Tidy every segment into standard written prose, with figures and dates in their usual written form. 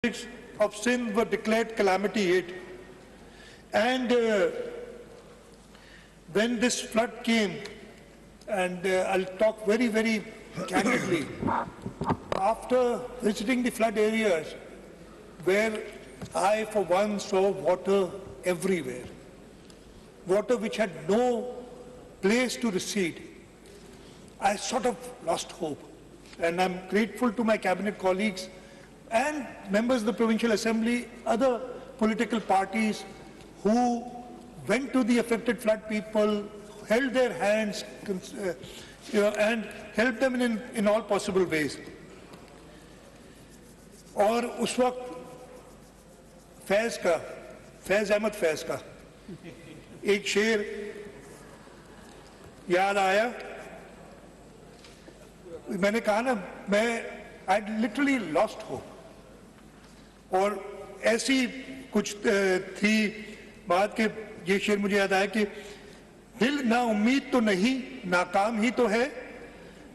of Sindh were declared calamity hit. And when this flood came, and I'll talk very, very candidly, after visiting the flood areas, where I, for one, saw water everywhere, water which had no place to recede, I sort of lost hope. And I'm grateful to my cabinet colleagues and members of the Provincial Assembly, other political parties who went to the affected flood people, held their hands, and helped them in all possible ways. और उस वक्त फैज अहमद फैज का एक शेर याद आया. मैंने कहा ना, I literally lost hope. और ऐसी कुछ थी बात के ये शेर मुझे याद आया कि दिल ना उम्मीद तो नहीं, नाकाम ही तो है,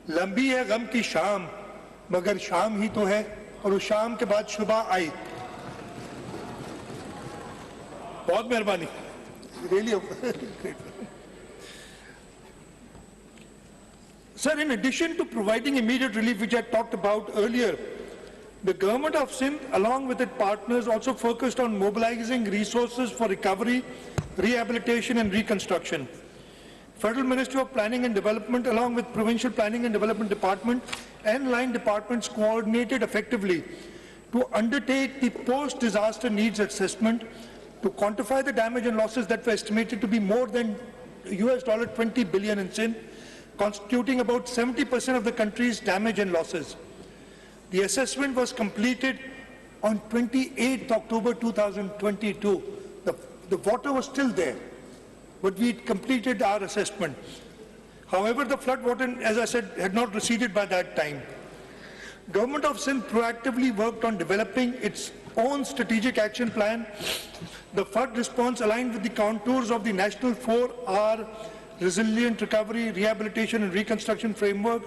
लंबी है गम की शाम मगर शाम ही तो है. और उस शाम के बाद सुबह आई. बहुत मेहरबानी. Really great. Sir, in addition to providing immediate relief, which I talked about earlier, the government of Sindh, along with its partners, also focused on mobilizing resources for recovery, rehabilitation and reconstruction. Federal Ministry of Planning and Development, along with Provincial Planning and Development Department and line departments, coordinated effectively to undertake the post-disaster needs assessment to quantify the damage and losses that were estimated to be more than $20 billion in Sindh, constituting about 70% of the country's damage and losses. The assessment was completed on 28th October 2022. The water was still there, but we completed our assessment. However, the flood water, as I said, had not receded by that time. Government of Sindh proactively worked on developing its own strategic action plan. The flood response aligned with the contours of the National 4R Resilient Recovery, Rehabilitation and Reconstruction Framework,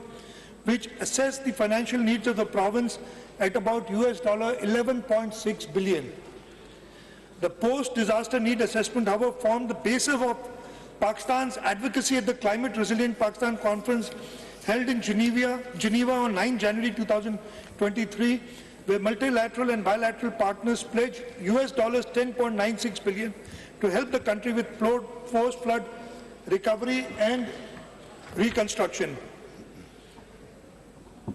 which assessed the financial needs of the province at about $11.6 billion. The post-disaster need assessment, however, formed the basis of Pakistan's advocacy at the Climate Resilient Pakistan Conference held in Geneva on 9 January 2023, where multilateral and bilateral partners pledged $10.96 billion to help the country with post-flood recovery and reconstruction.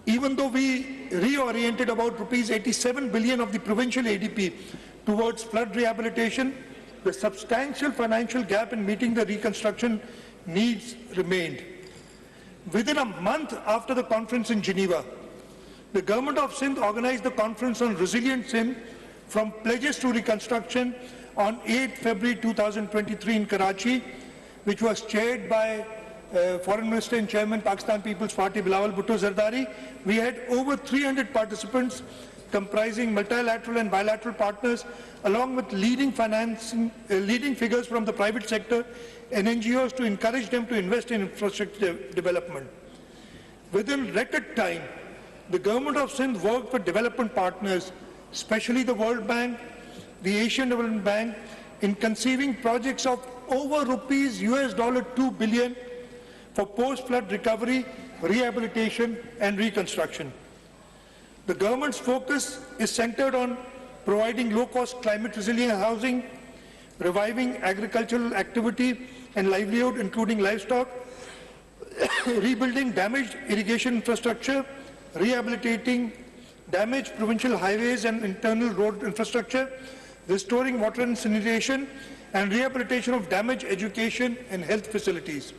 Even though we reoriented about rupees 87 billion of the provincial ADP towards flood rehabilitation, the substantial financial gap in meeting the reconstruction needs remained. Within a month after the conference in Geneva, the government of Sindh organized the conference on Resilient Sindh from pledges to reconstruction on 8 February 2023 in Karachi, which was chaired by Foreign Minister and Chairman Pakistan People's Party Bilawal Bhutto Zardari. We had over 300 participants comprising multilateral and bilateral partners, along with leading figures from the private sector and NGOs to encourage them to invest in infrastructure development. Within record time, the government of Sindh worked with development partners, especially the World Bank, the Asian Development Bank, in conceiving projects of over rupees $2 billion for post-flood recovery, rehabilitation and reconstruction. The government's focus is centered on providing low-cost climate-resilient housing, reviving agricultural activity and livelihood, including livestock, rebuilding damaged irrigation infrastructure, rehabilitating damaged provincial highways and internal road infrastructure, restoring water and sanitation, and rehabilitation of damaged education and health facilities.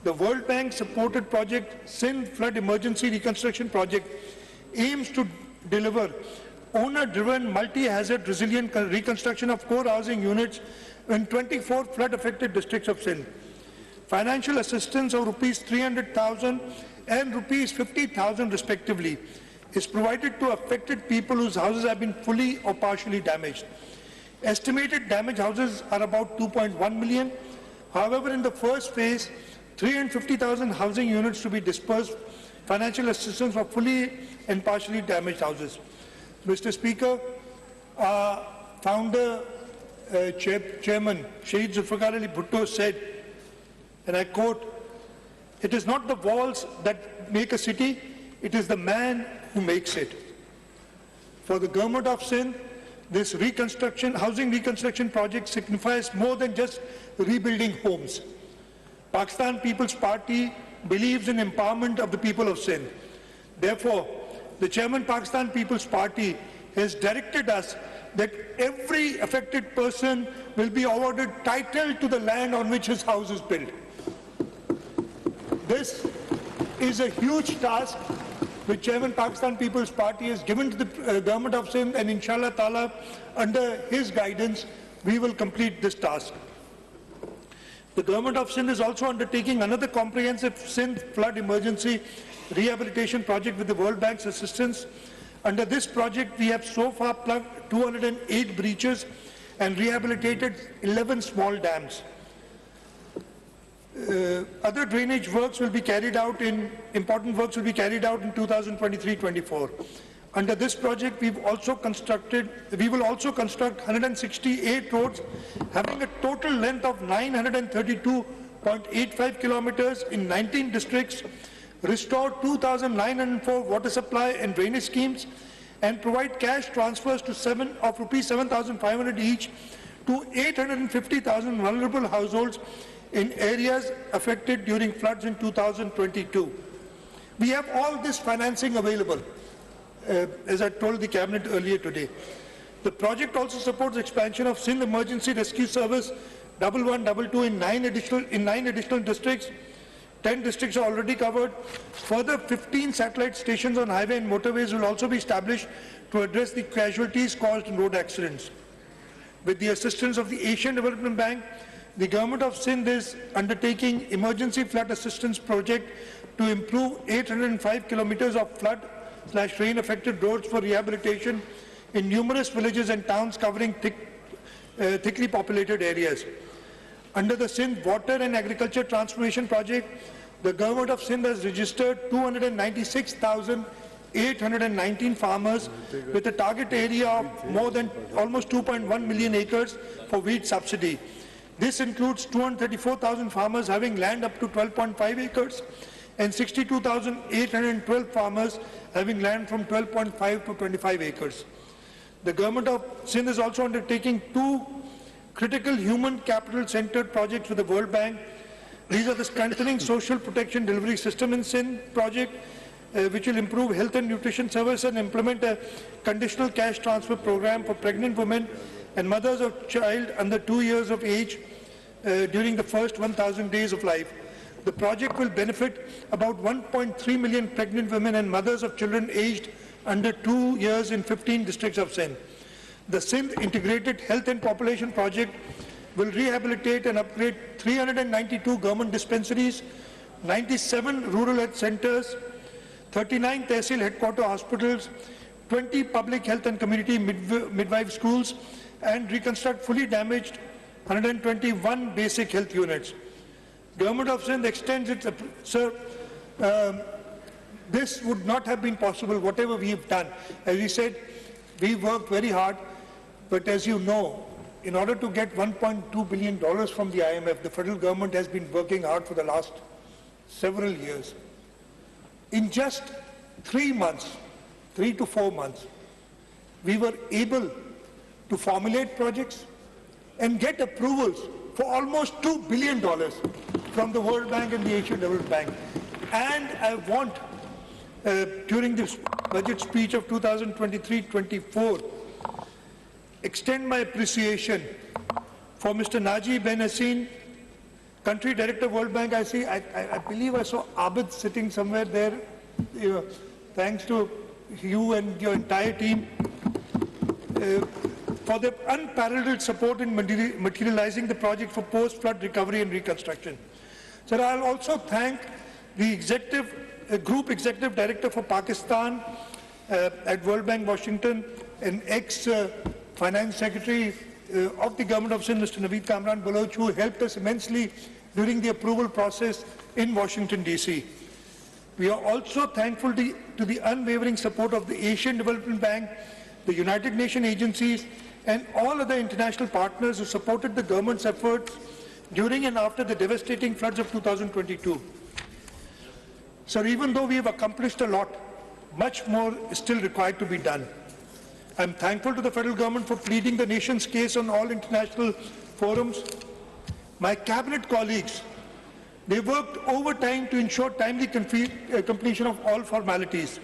The World Bank supported project Sindh Flood Emergency Reconstruction Project aims to deliver owner-driven multi-hazard resilient reconstruction of core housing units in 24 flood-affected districts of Sindh. Financial assistance of rupees 300,000 and rupees 50,000 respectively is provided to affected people whose houses have been fully or partially damaged. Estimated damaged houses are about 2.1 million. However, in the first phase, 350,000 housing units to be dispersed financial assistance for fully and partially damaged houses. Mr. Speaker, our founder, Chairman Shahid Zulfikar Ali Bhutto said, and I quote, "It is not the walls that make a city, it is the man who makes it." For the government of Sindh, this housing reconstruction project signifies more than just rebuilding homes. Pakistan People's Party believes in empowerment of the people of Sindh. Therefore, the Chairman Pakistan People's Party has directed us that every affected person will be awarded title to the land on which his house is built. This is a huge task which Chairman Pakistan People's Party has given to the government of Sindh, and inshallah ta'ala, under his guidance, we will complete this task. The government of Sindh is also undertaking another comprehensive Sindh flood emergency rehabilitation project with the World Bank's assistance. Under this project, we have so far plugged 208 breaches and rehabilitated 11 small dams. Other drainage works will be carried out important works will be carried out in 2023-24. Under this project, we will also construct 168 roads having a total length of 932.85 kilometers in 19 districts, restore 2,904 water supply and drainage schemes, and provide cash transfers of rupees 7,500 each to 850,000 vulnerable households in areas affected during floods in 2022. We have all this financing available, as I told the Cabinet earlier today. The project also supports expansion of Sindh Emergency Rescue Service 1122 in 9 additional districts. 10 districts are already covered. Further 15 satellite stations on highway and motorways will also be established to address the casualties caused in road accidents. With the assistance of the Asian Development Bank, the government of Sindh is undertaking emergency flood assistance project to improve 805 kilometers of flood/rain affected roads for rehabilitation in numerous villages and towns covering thickly populated areas. Under the Sindh Water and Agriculture Transformation Project, the government of Sindh has registered 296,819 farmers with a target area of more than almost 2.1 million acres for wheat subsidy. This includes 234,000 farmers having land up to 12.5 acres and 62,812 farmers having land from 12.5 to 25 acres. The government of Sindh is also undertaking 2 critical human capital centered projects with the World Bank. These are the Strengthening Social Protection Delivery System in Sindh project, which will improve health and nutrition service and implement a conditional cash transfer program for pregnant women and mothers of child under 2 years of age during the first 1,000 days of life. The project will benefit about 1.3 million pregnant women and mothers of children aged under 2 years in 15 districts of Sindh. The Sindh Integrated Health and Population Project will rehabilitate and upgrade 392 government dispensaries, 97 rural health centers, 39 Tehsil headquarter hospitals, 20 public health and community midwife schools, and reconstruct fully damaged 121 basic health units. Government of Sindh extends its, this would not have been possible, whatever we have done. As we said, we worked very hard, but as you know, in order to get $1.2 billion from the IMF, the federal government has been working hard for the last several years. In just 3 months, 3 to 4 months, we were able to formulate projects and get approvals for almost $2 billion from the World Bank and the Asian Development Bank. And I want, during this budget speech of 2023-24, extend my appreciation for Mr. Naji Ben Hassin, Country Director, World Bank. I believe I saw Abid sitting somewhere there. Thanks to you and your entire team for their unparalleled support in materializing the project for post-flood recovery and reconstruction. Sir, I'll also thank the Group Executive Director for Pakistan at World Bank, Washington, and ex-Finance Secretary of the Government of Sindh, Mr. Naveed Kamran Baloch, who helped us immensely during the approval process in Washington, D.C. We are also thankful to the unwavering support of the Asian Development Bank, the United Nations agencies, and all other international partners who supported the government's efforts during and after the devastating floods of 2022. Sir, even though we have accomplished a lot, much more is still required to be done. I am thankful to the federal government for pleading the nation's case on all international forums. My cabinet colleagues, they worked overtime to ensure timely completion of all formalities.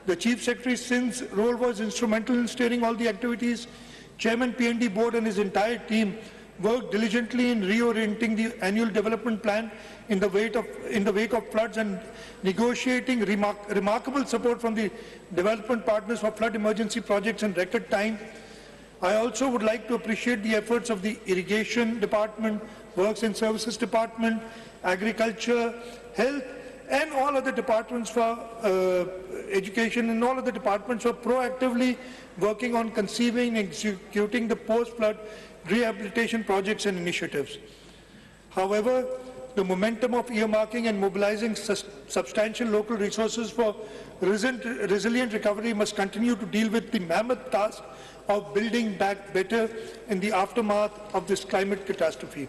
The Chief Secretary Sindh's role was instrumental in steering all the activities. Chairman PND Board and his entire team worked diligently in reorienting the annual development plan in the wake of floods and negotiating remarkable support from the development partners for flood emergency projects in record time. I also would like to appreciate the efforts of the Irrigation Department, Works and Services Department, Agriculture, Health, and all other departments for education, and all other departments for proactively working on conceiving and executing the post-flood rehabilitation projects and initiatives. However, the momentum of earmarking and mobilizing substantial local resources for resilient recovery must continue to deal with the mammoth task of building back better in the aftermath of this climate catastrophe.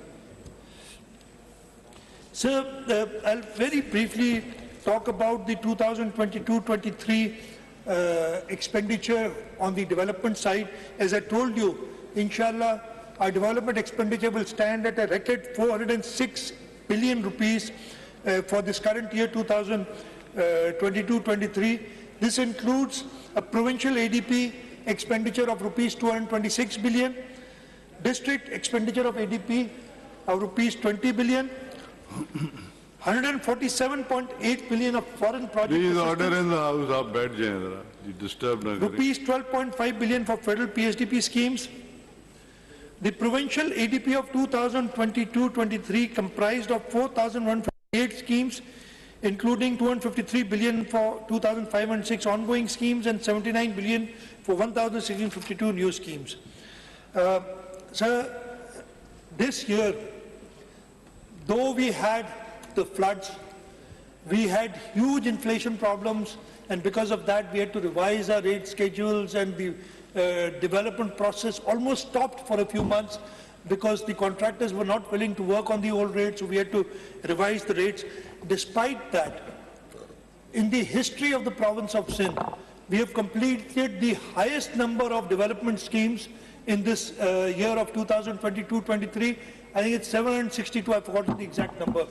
Sir, I'll very briefly talk about the 2022-23 expenditure on the development side. As I told you, inshallah, our development expenditure will stand at a record 406 billion rupees for this current year 2022-23. This includes a provincial ADP expenditure of rupees 226 billion, district expenditure of ADP of rupees 20 billion, 147.8 billion of foreign projects. Please order in the house, आप बैठ जाएं जरा, you disturb ना करें. Rupees 12.5 billion for federal PSDP schemes. The provincial ADP of 2022-23 comprised of 4,158 schemes, including 253 billion for 2,506 ongoing schemes and 79 billion for 1,652 new schemes. Sir, this year, though we had the floods, we had huge inflation problems, and because of that we had to revise our rate schedules, and the development process almost stopped for a few months because the contractors were not willing to work on the old rates, so we had to revise the rates. Despite that, in the history of the province of Sindh, we have completed the highest number of development schemes in this year of 2022-23. I think it's 762, I forgot the exact number.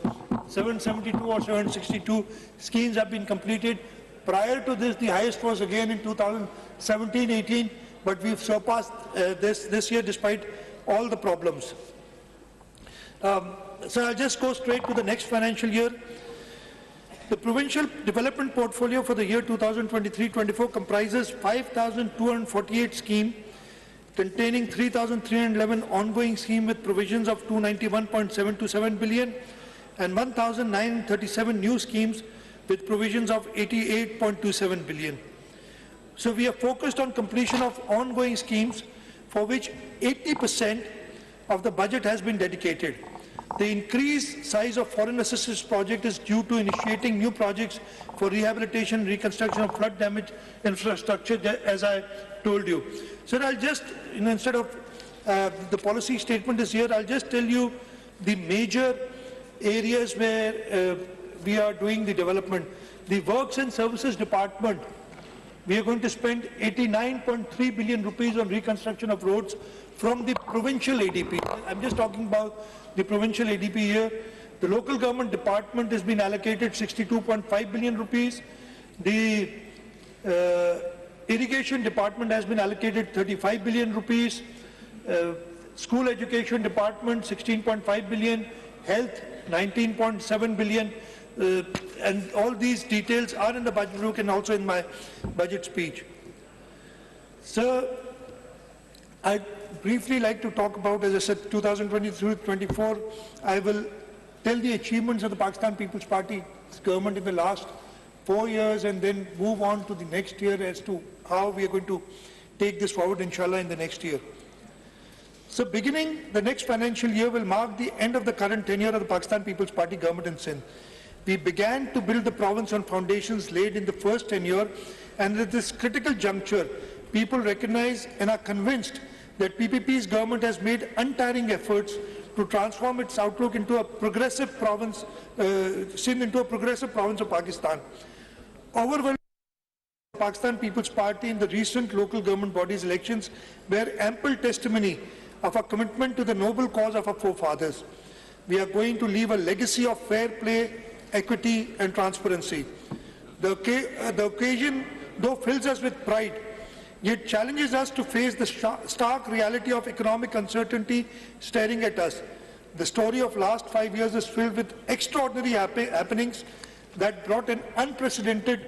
772 or 762 schemes have been completed. Prior to this, the highest was again in 2017-18, but we've surpassed this year despite all the problems. So I'll just go straight to the next financial year. The provincial development portfolio for the year 2023-24 comprises 5,248 schemes, containing 3,311 ongoing schemes with provisions of 291.727 billion and 1,937 new schemes with provisions of 88.27 billion. So we are focused on completion of ongoing schemes for which 80% of the budget has been dedicated. The increased size of foreign assistance project is due to initiating new projects for rehabilitation, reconstruction of flood damaged infrastructure, as I told you. So I'll just, instead of the policy statement is here, I'll just tell you the major areas where we are doing the development. The Works and Services Department, we are going to spend 89.3 billion rupees on reconstruction of roads from the provincial ADP. I'm just talking about the provincial ADP here. The local government department has been allocated 62.5 billion rupees. The irrigation department has been allocated 35 billion rupees. School education department 16.5 billion. Health 19.7 billion. And all these details are in the budget book and also in my budget speech. Sir, I'd briefly like to talk about, as I said, 2023-24. I will tell the achievements of the Pakistan People's Party government in the last 4 years and then move on to the next year as to how we are going to take this forward, inshallah, in the next year. So beginning the next financial year will mark the end of the current tenure of the Pakistan People's Party government in Sindh. We began to build the province on foundations laid in the first tenure, and at this critical juncture, people recognize and are convinced that PPP's government has made untiring efforts to transform its outlook into a progressive province, Sindh into a progressive province of Pakistan. Overwhelming Pakistan People's Party in the recent local government bodies elections bear ample testimony of our commitment to the noble cause of our forefathers. We are going to leave a legacy of fair play, equity and transparency. The occasion, though, fills us with pride, yet challenges us to face the stark reality of economic uncertainty staring at us. The story of last 5 years is filled with extraordinary happenings that brought unprecedented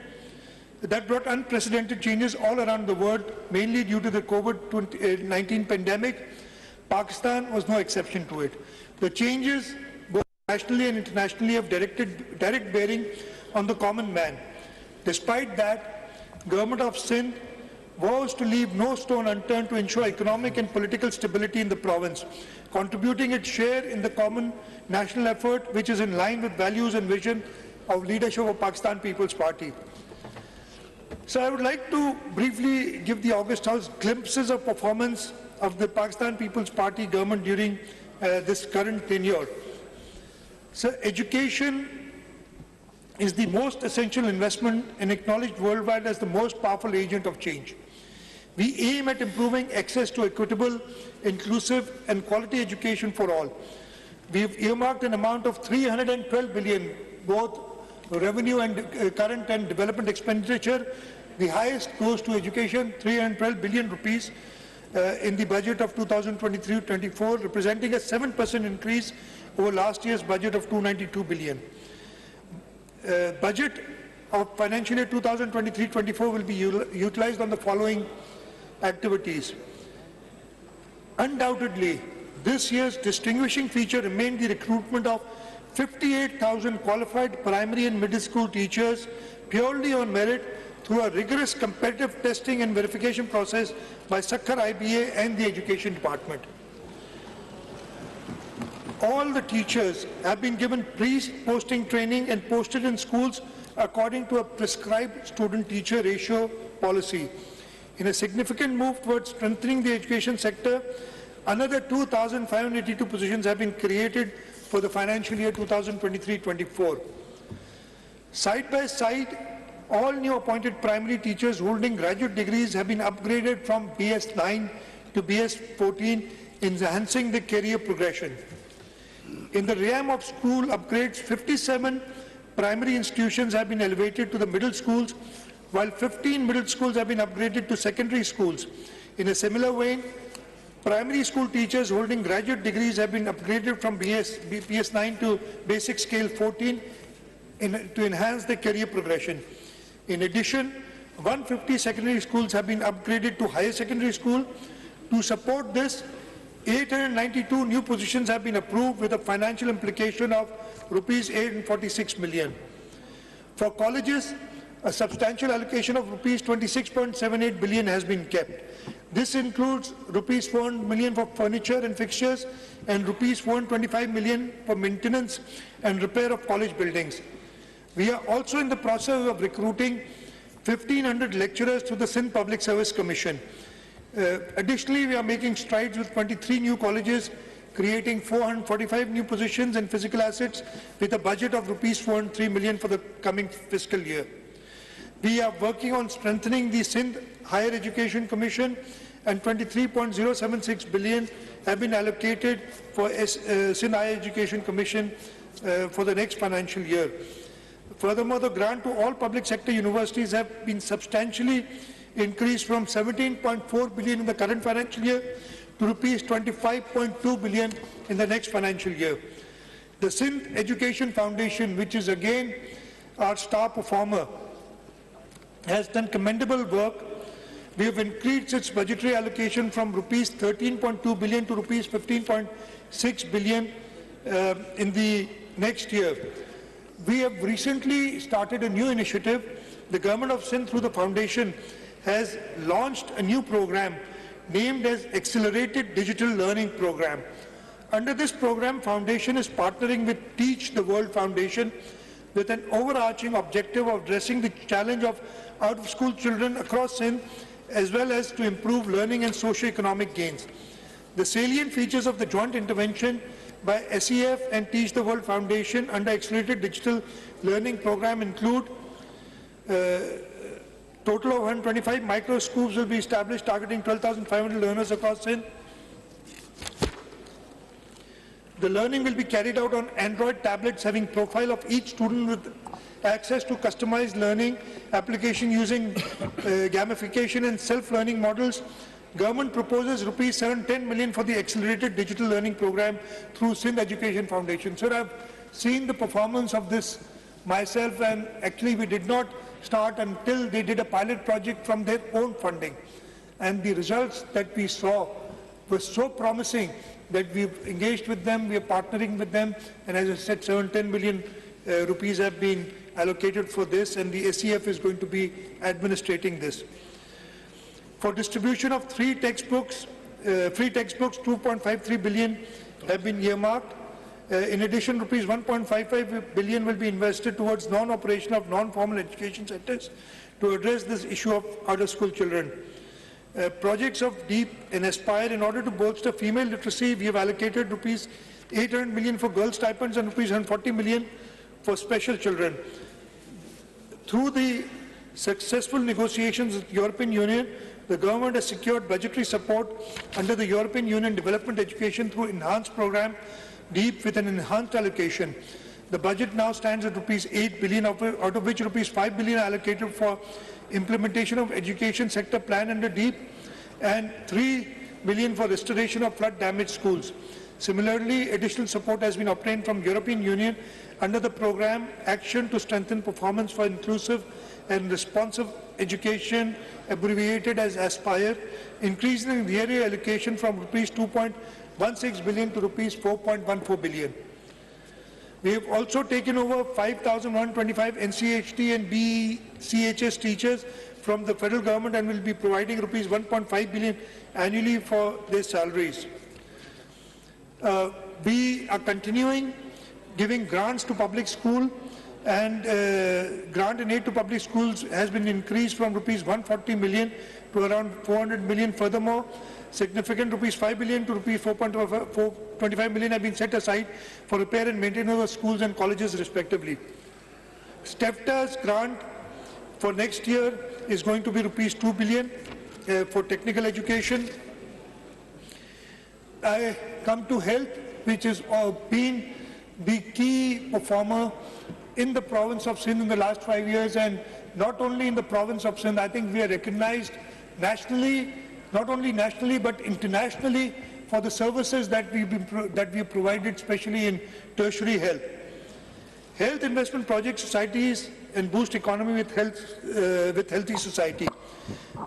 changes all around the world, mainly due to the COVID-19 pandemic. Pakistan was no exception to it. The changes, both nationally and internationally, have direct bearing on the common man. Despite that, Government of Sindh vows to leave no stone unturned to ensure economic and political stability in the province, contributing its share in the common national effort, which is in line with values and vision of leadership of Pakistan People's Party. So I would like to briefly give the August House glimpses of performance of the Pakistan People's Party government during this current tenure. So education is the most essential investment and acknowledged worldwide as the most powerful agent of change. We aim at improving access to equitable, inclusive and quality education for all. We have earmarked an amount of 312 billion, both revenue and current and development expenditure. The highest goes to education, 312 billion rupees in the budget of 2023-24, representing a 7% increase over last year's budget of 292 billion. Budget of financial year 2023-24 will be utilized on the following activities. Undoubtedly, this year's distinguishing feature remained the recruitment of 58,000 qualified primary and middle school teachers purely on merit through a rigorous competitive testing and verification process by ShahChief IBA and the Education Department. All the teachers have been given pre-posting training and posted in schools according to a prescribed student-teacher ratio policy. In a significant move towards strengthening the education sector, another 2,582 positions have been created for the financial year 2023-24. Side by side, all new appointed primary teachers holding graduate degrees have been upgraded from BS9 to BS14, enhancing the career progression. In the realm of school upgrades, 57 primary institutions have been elevated to the middle schools, while 15 middle schools have been upgraded to secondary schools. In a similar way, primary school teachers holding graduate degrees have been upgraded from BS9 to basic scale 14 to enhance their career progression. In addition, 150 secondary schools have been upgraded to higher secondary school. To support this, 892 new positions have been approved with a financial implication of rupees 846 million. For colleges, a substantial allocation of rupees 26.78 billion has been kept. This includes rupees 400 million for furniture and fixtures and rupees 425 million for maintenance and repair of college buildings. We are also in the process of recruiting 1,500 lecturers to the Sindh Public Service Commission. Additionally, we are making strides with 23 new colleges, creating 445 new positions and physical assets with a budget of rupees 403 million for the coming fiscal year. We are working on strengthening the Sindh Higher Education Commission, and 23.076 billion have been allocated for Sindh Higher Education Commission for the next financial year. Furthermore, the grant to all public sector universities have been substantially increased from 17.4 billion in the current financial year to rupees 25.2 billion in the next financial year. The Sindh Education Foundation, which is again our star performer, has done commendable work. We have increased its budgetary allocation from rupees 13.2 billion to rupees 15.6 billion in the next year. We have recently started a new initiative. The Government of Sindh, through the foundation, has launched a new program named as Accelerated Digital Learning Program. Under this program, Foundation is partnering with Teach the World Foundation with an overarching objective of addressing the challenge of out-of-school children across Sindh as well as to improve learning and socio-economic gains. The salient features of the joint intervention by SEF and Teach the World Foundation under Accelerated Digital Learning Program include total of 125 micro schools will be established targeting 12,500 learners across Sindh. The learning will be carried out on Android tablets having profile of each student with access to customized learning application using gamification and self-learning models. Government proposes rupees 710 million for the Accelerated Digital Learning Program through Sindh Education Foundation. Sir, I've seen the performance of this myself, and actually we did not start until they did a pilot project from their own funding. And the results that we saw were so promising that we've engaged with them, we are partnering with them, and as I said, 710 million rupees have been allocated for this, and the SEF is going to be administrating this. For distribution of free textbooks, 2.53 billion have been earmarked. In addition, rupees 1.55 billion will be invested towards non-operation of non-formal education centers to address this issue of out-of-school children. Projects of DEEP and Aspire, in order to bolster female literacy, we have allocated rupees 800 million for girl stipends and rupees 140 million for special children. Through the successful negotiations with the European Union, the government has secured budgetary support under the European Union Development Education through enhanced program DEEP with an enhanced allocation. The budget now stands at rupees 8 billion, out of which rupees 5 billion are allocated for implementation of education sector plan under DEEP and 3 billion for restoration of flood damaged schools. Similarly, additional support has been obtained from European Union under the program Action to Strengthen Performance for Inclusive and Responsive Education, abbreviated as Aspire, increasing the area allocation from rupees 2.16 billion to rupees 4.14 billion. We have also taken over 5,125 NCHT and BCHS teachers from the federal government and will be providing rupees 1.5 billion annually for their salaries. We are continuing giving grants to public school, and grant and aid to public schools has been increased from rupees 140 million to around 400 million. Furthermore, significant rupees 5 billion to rupees 4.25 million have been set aside for repair and maintenance of schools and colleges respectively. STEFTA's grant for next year is going to be rupees 2 billion for technical education. I come to health, which has been the key performer in the province of Sindh in the last 5 years, and not only in the province of Sindh. I think we are recognized nationally, not only nationally but internationally, for the services that we have provided, especially in tertiary health. Health investment project societies and boost economy with healthy society.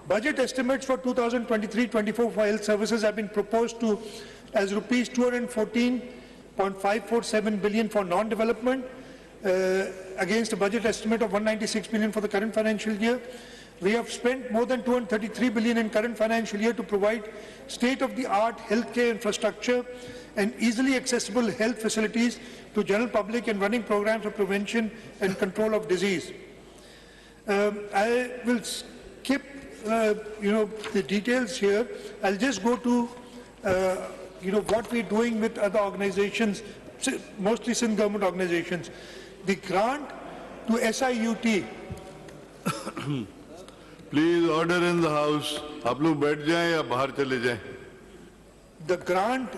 Budget estimates for 2023-24 for health services have been proposed to as rupees 214.547 billion for non-development, against a budget estimate of 196 billion for the current financial year. We have spent more than 233 billion in current financial year to provide state-of-the-art healthcare infrastructure and easily accessible health facilities to general public and running programs of prevention and control of disease. I will skip the details here. I'll just go to what we're doing with other organizations, mostly Sindh government organizations. The grant to SIUT. Please order in the house. आप लोग बैठ जाएं या बाहर चले जाएं. The grant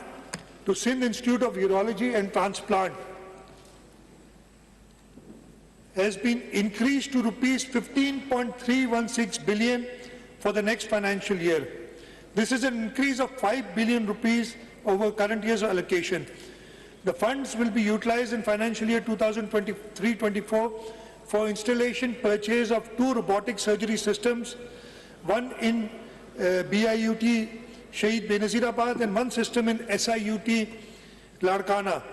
to Sindh Institute of Urology and Transplant has been increased to rupees 15.316 billion for the next financial year. This is an increase of 5 billion rupees over current year's allocation. The funds will be utilized in financial year 2023-24 for installation purchase of 2 robotic surgery systems, one in BIUT Shahid Benazirabad and 1 system in SIUT Larkana,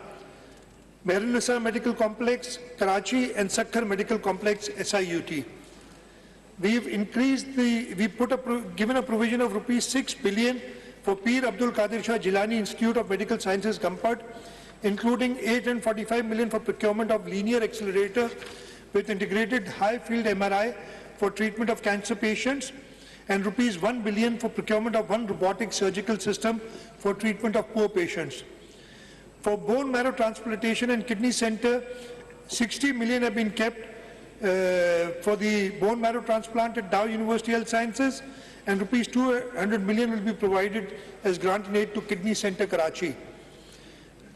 Mehrun-Nisa Medical Complex, Karachi, and Sakhar Medical Complex, SIUT. We've given a provision of rupees 6 billion for Peer Abdul Qadir Shah Jilani Institute of Medical Sciences, Gampad, including 845 million for procurement of linear accelerator with integrated high-field MRI for treatment of cancer patients, and rupees 1 billion for procurement of one robotic surgical system for treatment of poor patients. For bone marrow transplantation and kidney center, 60 million have been kept for the bone marrow transplant at Dow University Health Sciences, and rupees 200 million will be provided as grant in aid to Kidney Center, Karachi.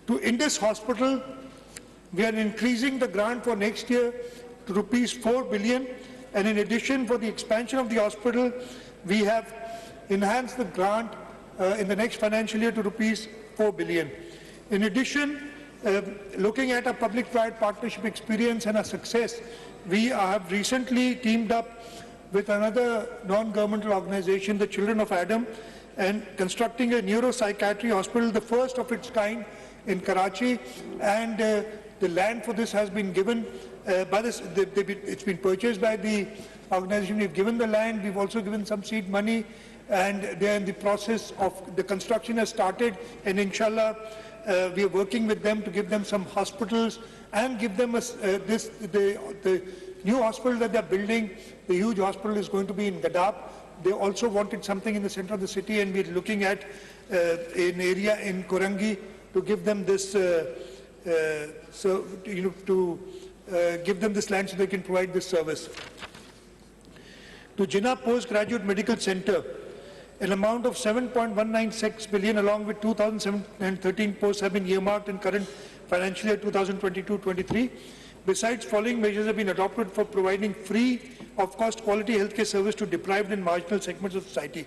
To Indus Hospital, we are increasing the grant for next year to rupees 4 billion, and in addition, for the expansion of the hospital, we have enhanced the grant in the next financial year to rupees 4 billion. In addition, looking at our public-private partnership experience and our success, we have recently teamed up with another non-governmental organization, the Children of Adam, and constructing a neuropsychiatry hospital, the first of its kind in Karachi, and the land for this has been given by this, it's been purchased by the organization. We've given the land, we've also given some seed money, and they're in the process of, the construction has started, and inshallah, we are working with them to give them some hospitals and give them the new hospital that they're building. The huge hospital is going to be in Gadab. They also wanted something in the center of the city, and we're looking at an area in Korangi to give them this, give them this land so they can provide this service. To Jinnah Postgraduate Medical Center, an amount of 7.196 billion along with 2013 posts have been earmarked in current financial year 2022-23. Besides, following measures have been adopted for providing free of cost quality healthcare service to deprived and marginal segments of society.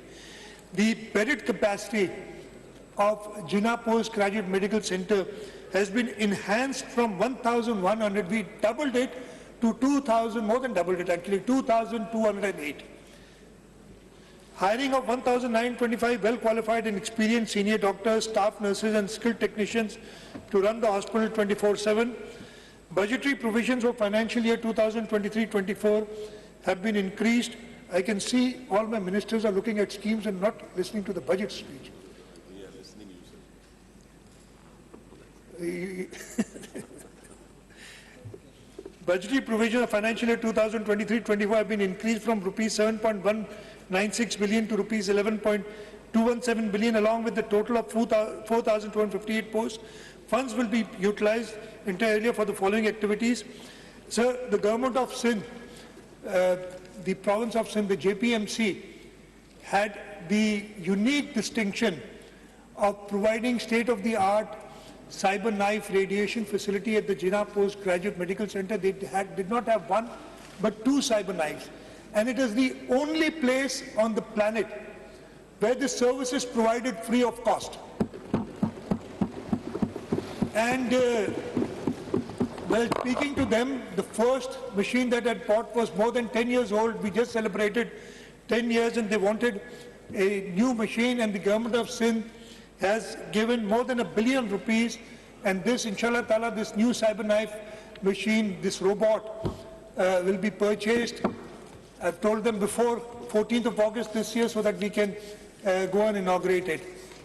The bedded capacity of Jinnah Postgraduate Medical Center has been enhanced from 1,100, we doubled it to 2,000, more than doubled it actually, 2,208. Hiring of 1,925 well-qualified and experienced senior doctors, staff nurses and skilled technicians to run the hospital 24/7. Budgetary provisions for financial year 2023-24 have been increased. I can see all my ministers are looking at schemes and not listening to the budget speech. We are listening to you, sir. Budgetary provisions of financial year 2023-24 have been increased from rupees 7.196 billion to rupees 11.217 billion, along with the total of 4,258 posts. Funds will be utilized entirely for the following activities. Sir, the government of Sindh, the province of Sindh, the JPMC, had the unique distinction of providing state-of-the-art cyber knife radiation facility at the Jinnah Postgraduate Medical Center. They did not have one, but two cyber knives. And it is the only place on the planet where this service is provided free of cost. And while speaking to them, the first machine that I bought was more than 10 years old. We just celebrated 10 years and they wanted a new machine, and the government of Sindh has given more than ₹1 billion, and this, inshallah ta'ala, this new cyber knife machine, this robot, will be purchased. I've told them before 14th of August this year so that we can go and inaugurate it.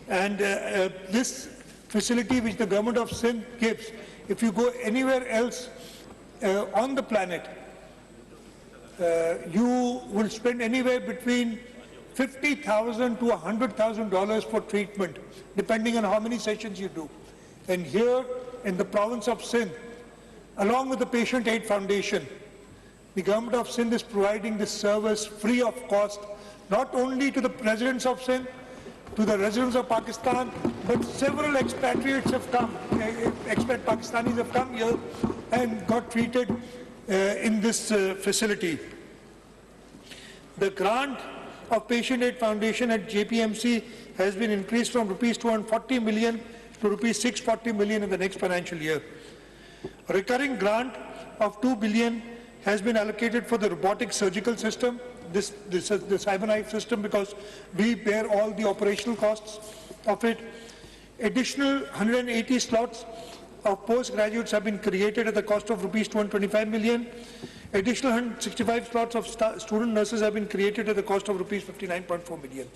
And this facility which the government of Sindh gives, if you go anywhere else on the planet, you will spend anywhere between $50,000 to $100,000 for treatment, depending on how many sessions you do. And here in the province of Sindh, along with the Patient Aid Foundation, the government of Sindh is providing this service free of cost, not only to the residents of Sindh, to the residents of Pakistan, but several expatriates have come, expat Pakistanis have come here and got treated in this facility. The grant of Patient Aid Foundation at JPMC has been increased from rupees 240 million to rupees 640 million in the next financial year. A recurring grant of 2 billion has been allocated for the robotic surgical system, this is the cyber knife system, because we bear all the operational costs of it. Additional 180 slots of postgraduates have been created at the cost of rupees 225 million. Additional 165 slots of student nurses have been created at the cost of rupees 59.4 million.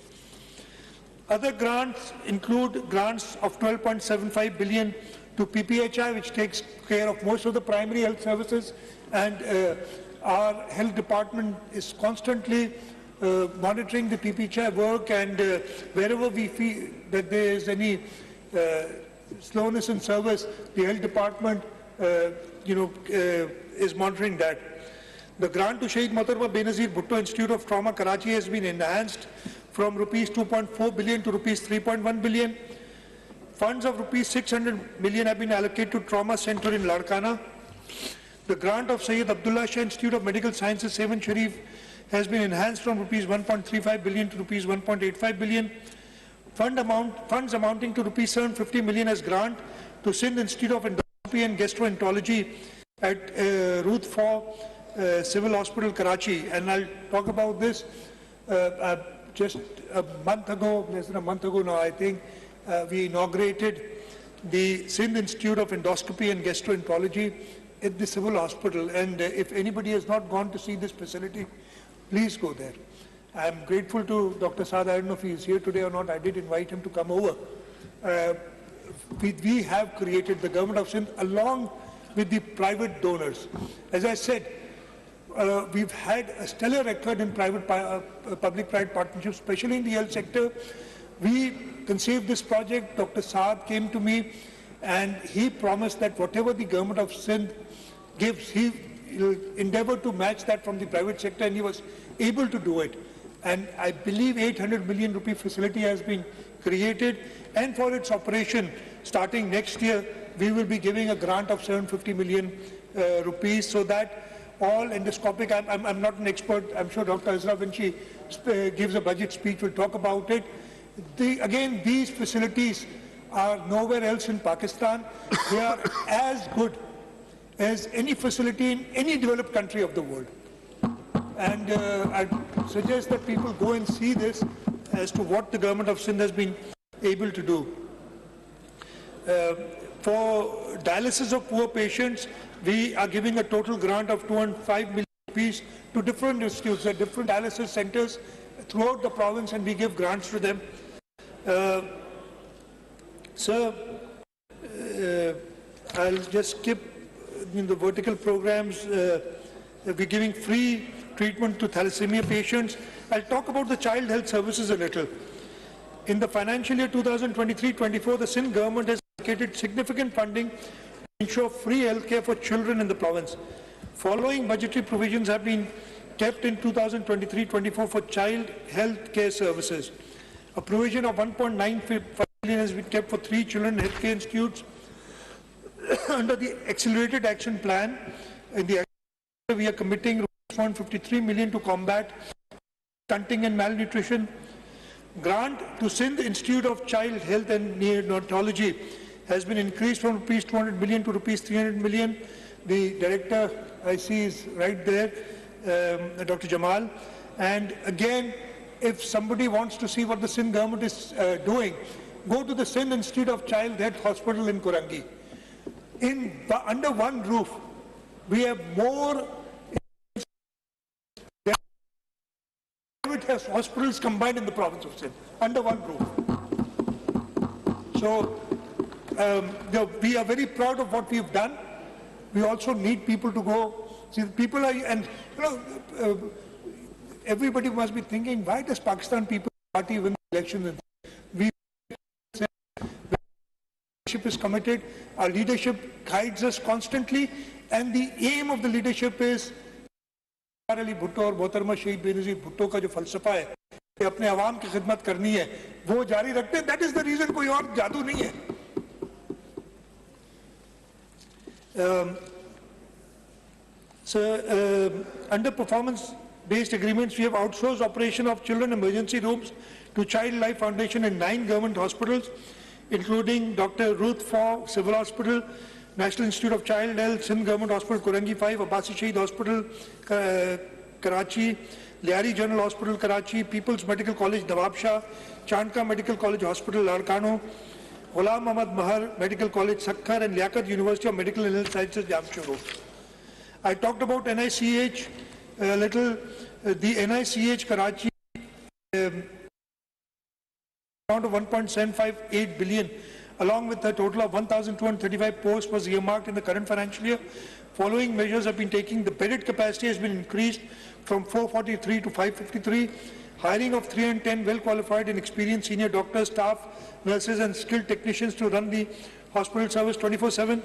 Other grants include grants of 12.75 billion to PPHI, which takes care of most of the primary health services, and our health department is constantly monitoring the PPCHI work, and wherever we feel that there is any slowness in service, the health department, is monitoring that. The grant to Shaheed Mohtarbah Benazir Bhutto Institute of Trauma, Karachi has been enhanced from rupees 2.4 billion to rupees 3.1 billion. Funds of rupees 600 million have been allocated to Trauma Center in Larkana. The grant of Syed Abdullah Shah Institute of Medical Sciences, Seven Sharif, has been enhanced from rupees 1.35 billion to rupees 1.85 billion. Funds amounting to rupees 750 million as grant to Sindh Institute of Endoscopy and Gastroenterology at Ruth for Civil Hospital, Karachi. And I'll talk about this just a month ago, less than a month ago now, I think, we inaugurated the Sindh Institute of Endoscopy and Gastroenterology at the Civil Hospital. And if anybody has not gone to see this facility, please go there. I'm grateful to Dr. Saad. I don't know if he is here today or not. I did invite him to come over. We have created, the government of Sindh, along with the private donors. As I said, we've had a stellar record in public-private partnerships, especially in the health sector. We conceived this project. Dr. Saad came to me and he promised that whatever the government of Sindh gives, he will endeavor to match that from the private sector, and he was able to do it. And I believe 800 million rupee facility has been created, and for its operation, starting next year, we will be giving a grant of 750 million rupees, so that all endoscopic, I'm not an expert, I'm sure Dr. Azra, when she gives a budget speech, will talk about it. Again, these facilities are nowhere else in Pakistan. They are as good as any facility in any developed country of the world. And I suggest that people go and see this as to what the government of Sindh has been able to do. For dialysis of poor patients, we are giving a total grant of 205 million rupees to different institutes, different dialysis centers throughout the province, and we give grants to them. Sir, I'll just skip in the vertical programs. We're giving free treatment to thalassemia patients. I'll talk about the child health services a little. In the financial year 2023-24, the Sindh government has allocated significant funding to ensure free health care for children in the province. Following budgetary provisions have been kept in 2023-24 for child health care services. A provision of 1.95 billion has been kept for 3 children health care institutes. Under the Accelerated Action Plan, in the we are committing 153 million to combat stunting and malnutrition. Grant to Sindh Institute of Child Health and Neonatology has been increased from rupees 200 million to rupees 300 million. The director I see is right there, Dr. Jamal. And again, if somebody wants to see what the Sindh government is doing, go to the Sindh Institute of Child Health Hospital in Kurangi. Under one roof, we have more private hospitals combined in the province of Sindh, under one roof. So we are very proud of what we've done. We also need people to go. See, people are, and everybody must be thinking, why does Pakistan People's Party win the elections? Leadership is committed. Our leadership guides us constantly, and the aim of the leadership is Ali Bhutto और मोहतरमा शहीद बेनज़ीर भुट्टो का जो फलसफा है कि अपने आवाम की खिदमत करनी है, वो जारी रखते हैं. दैट इज द रीजन, कोई और जादू नहीं है. Under performance-based agreements, we have outsourced operation of children emergency rooms to Child Life Foundation in 9 government hospitals, including Dr. Ruth for Civil Hospital, National Institute of Child Health, Sindh Government Hospital, Kurangi 5, Abbasi Shaheed Hospital, Karachi, Liari General Hospital, Karachi, People's Medical College, Nawab Shah, Chandka Medical College Hospital, Larkano, Ghulam Ahmad Mahar Medical College, Sakkar, and Liaquat University of Medical and Health Sciences, Jamshoro. I talked about NICH a little. The NICH Karachi amount of 1.758 billion along with a total of 1,235 posts was earmarked in the current financial year. Following measures have been taken. The bedded capacity has been increased from 443 to 553. Hiring of 310 well-qualified and experienced senior doctors, staff, nurses and skilled technicians to run the hospital service 24/7.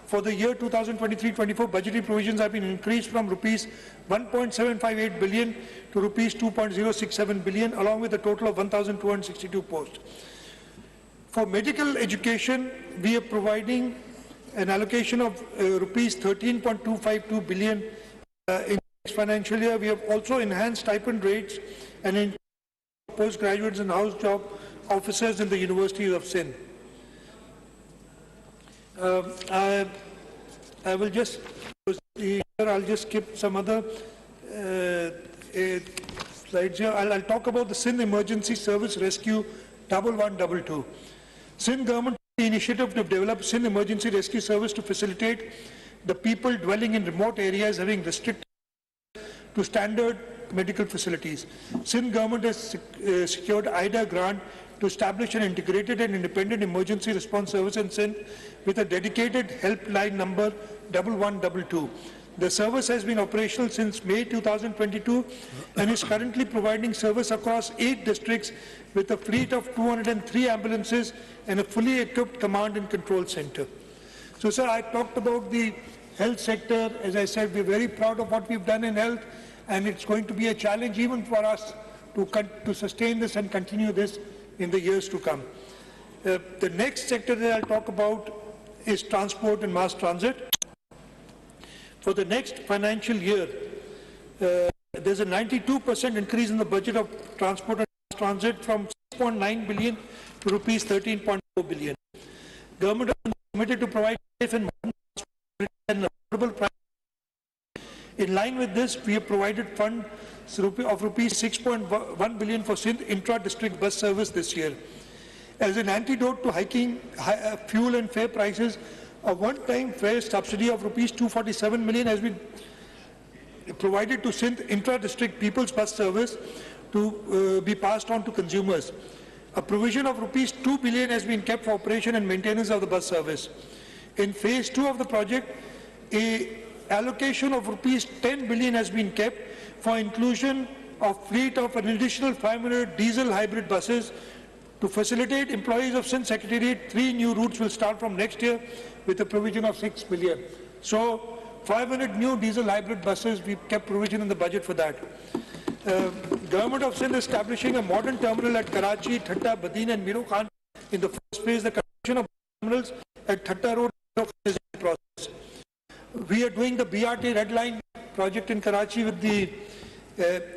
For the year 2023-24, budgetary provisions have been increased from rupees 1.758 billion to rupees 2.067 billion, along with a total of 1,262 posts. For medical education, we are providing an allocation of rupees 13.252 billion in this financial year. We have also enhanced stipend rates and in postgraduates and house job officers in the universities of Sindh. I will just I'll just skip some other slides here. I'll talk about the Sindh Emergency Service Rescue 1122. Sindh government took the initiative to develop Sindh Emergency Rescue Service to facilitate the people dwelling in remote areas having restricted to standard medical facilities. Sindh government has secured IDA grant to establish an integrated and independent emergency response service in Sindh with a dedicated helpline number 1122. The service has been operational since May 2022 and is currently providing service across 8 districts with a fleet of 203 ambulances and a fully equipped command and control center. So, sir, I talked about the health sector. As I said, we're very proud of what we've done in health, and it's going to be a challenge even for us to sustain this and continue this in the years to come. The next sector that I'll talk about is transport and mass transit. For the next financial year, there's a 92% increase in the budget of transport and mass transit from 6.9 billion to rupees 13.4 billion. Government is committed to provide safe and modern transport at an affordable price. In line with this, we have provided funds of rupees 6.1 billion for Sindh intra-district bus service this year. As an antidote to hiking fuel and fare prices, a one-time fare subsidy of rupees 247 million has been provided to Sindh intra-district people's bus service to be passed on to consumers. A provision of rupees 2 billion has been kept for operation and maintenance of the bus service. In phase 2 of the project, a allocation of rupees 10 billion has been kept for inclusion of fleet of an additional 500 diesel hybrid buses. To facilitate employees of Sindh Secretariat, 3 new routes will start from next year with a provision of 6 billion. So 500 new diesel hybrid buses, we've kept provision in the budget for that. Government of Sindh is establishing a modern terminal at Karachi, Thatta, Badin and Miro Khan. In the first phase, the construction of terminals at Thatta Road is in process. We are doing the BRT Red Line project in Karachi with the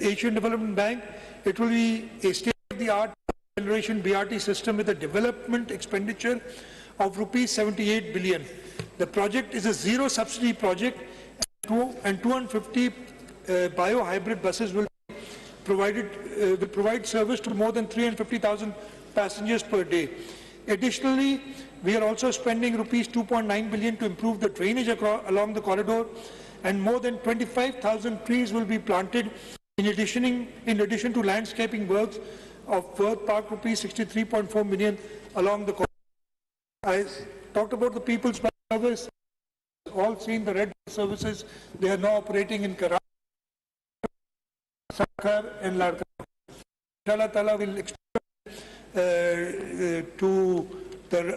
Asian Development Bank. It will be a state-of-the-art generation BRT system with a development expenditure of rupees 78 billion. The project is a zero subsidy project, and 250 bio-hybrid buses will provide service to more than 350,000 passengers per day. Additionally, we are also spending rupees 2.9 billion to improve the drainage along the corridor, and more than 25,000 trees will be planted in addition to landscaping works of worth park rupees 63.4 million along the corridor. I talked about the people's bus service. All seen the red bus services. They are now operating in Karachi, Sindhr and Ladakh. Allah Ta'ala will expand to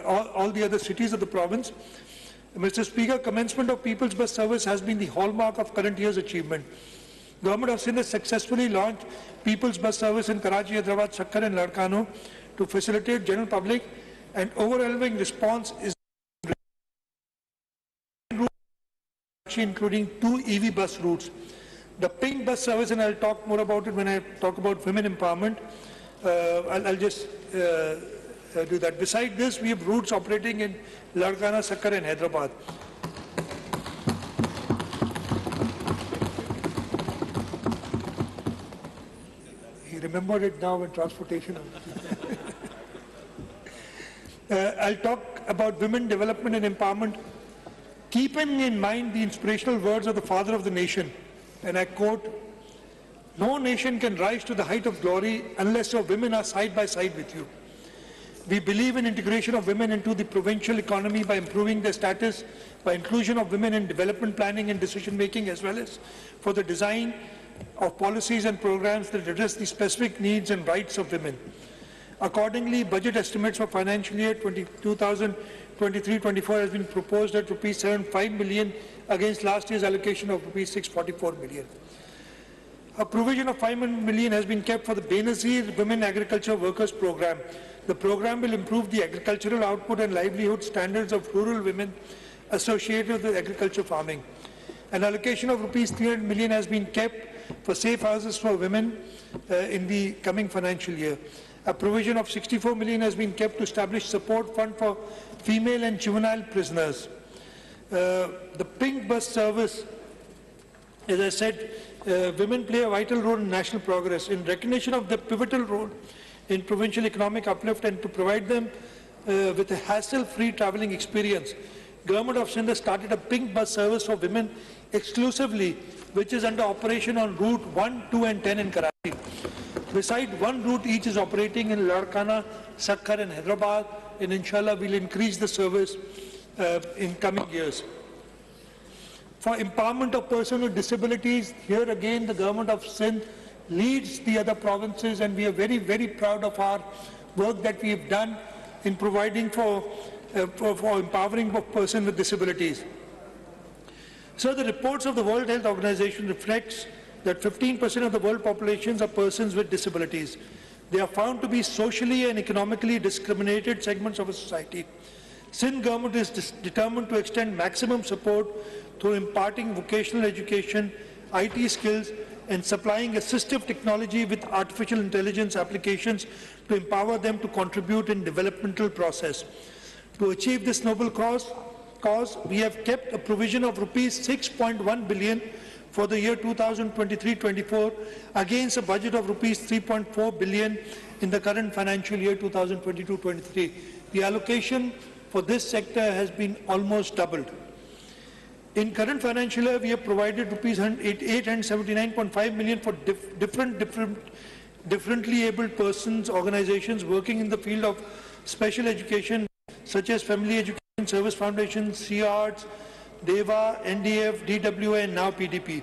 all the other cities of the province. Mr. Speaker, commencement of people's bus service has been the hallmark of current year's achievement. Government of Sindh has successfully launched people's bus service in Karachi, Hyderabad, Sindhr and Ladakh to facilitate general public, and overwhelming response is including 2 EV bus routes. The pink bus service, and I'll talk more about it when I talk about women empowerment. I'll just do that. Besides this, we have routes operating in Ladakh, Sindhr and Hyderabad. He remembered it now in transportation. I'll talk about women development and empowerment, keeping in mind the inspirational words of the father of the nation, and I quote, "No nation can rise to the height of glory unless your women are side by side with you." We believe in integration of women into the provincial economy by improving their status, by inclusion of women in development planning and decision making, as well as for the design of policies and programs that address the specific needs and rights of women. Accordingly, budget estimates for financial year 2023-24 has been proposed at rupees 75 million against last year's allocation of rupees 644 million. A provision of 5 million has been kept for the Benazir Women Agriculture Workers Program. The program will improve the agricultural output and livelihood standards of rural women associated with agriculture farming. An allocation of rupees 300 million has been kept for safe houses for women in the coming financial year. A provision of 64 million has been kept to establish support fund for female and juvenile prisoners. The pink bus service, as I said, women play a vital role in national progress. In recognition of their pivotal role in provincial economic uplift and to provide them with a hassle-free travelling experience, Government of Sindh started a pink bus service for women exclusively, which is under operation on route 1, 2 and 10 in Karachi. Beside one route each is operating in Larkana, Sakkar and Hyderabad, and inshallah we'll increase the service in coming years. For empowerment of persons with disabilities, here again the Government of Sindh leads the other provinces, and we are very, very proud of our work that we have done in providing for empowering of persons with disabilities. So the reports of the World Health Organization reflects that 15% of the world populations are persons with disabilities. They are found to be socially and economically discriminated segments of a society. Sindh government is determined to extend maximum support through imparting vocational education, IT skills, and supplying assistive technology with artificial intelligence applications to empower them to contribute in developmental process. To achieve this noble cause, we have kept a provision of rupees 6.1 billion for the year 2023-24 against a budget of rupees 3.4 billion in the current financial year 2022-23. The allocation for this sector has been almost doubled. In current financial year, we have provided rupees 879.5 million for differently abled persons, organizations working in the field of special education, such as Family Education Service Foundation, CRs, DEVA, NDF, DWA, and now PDP.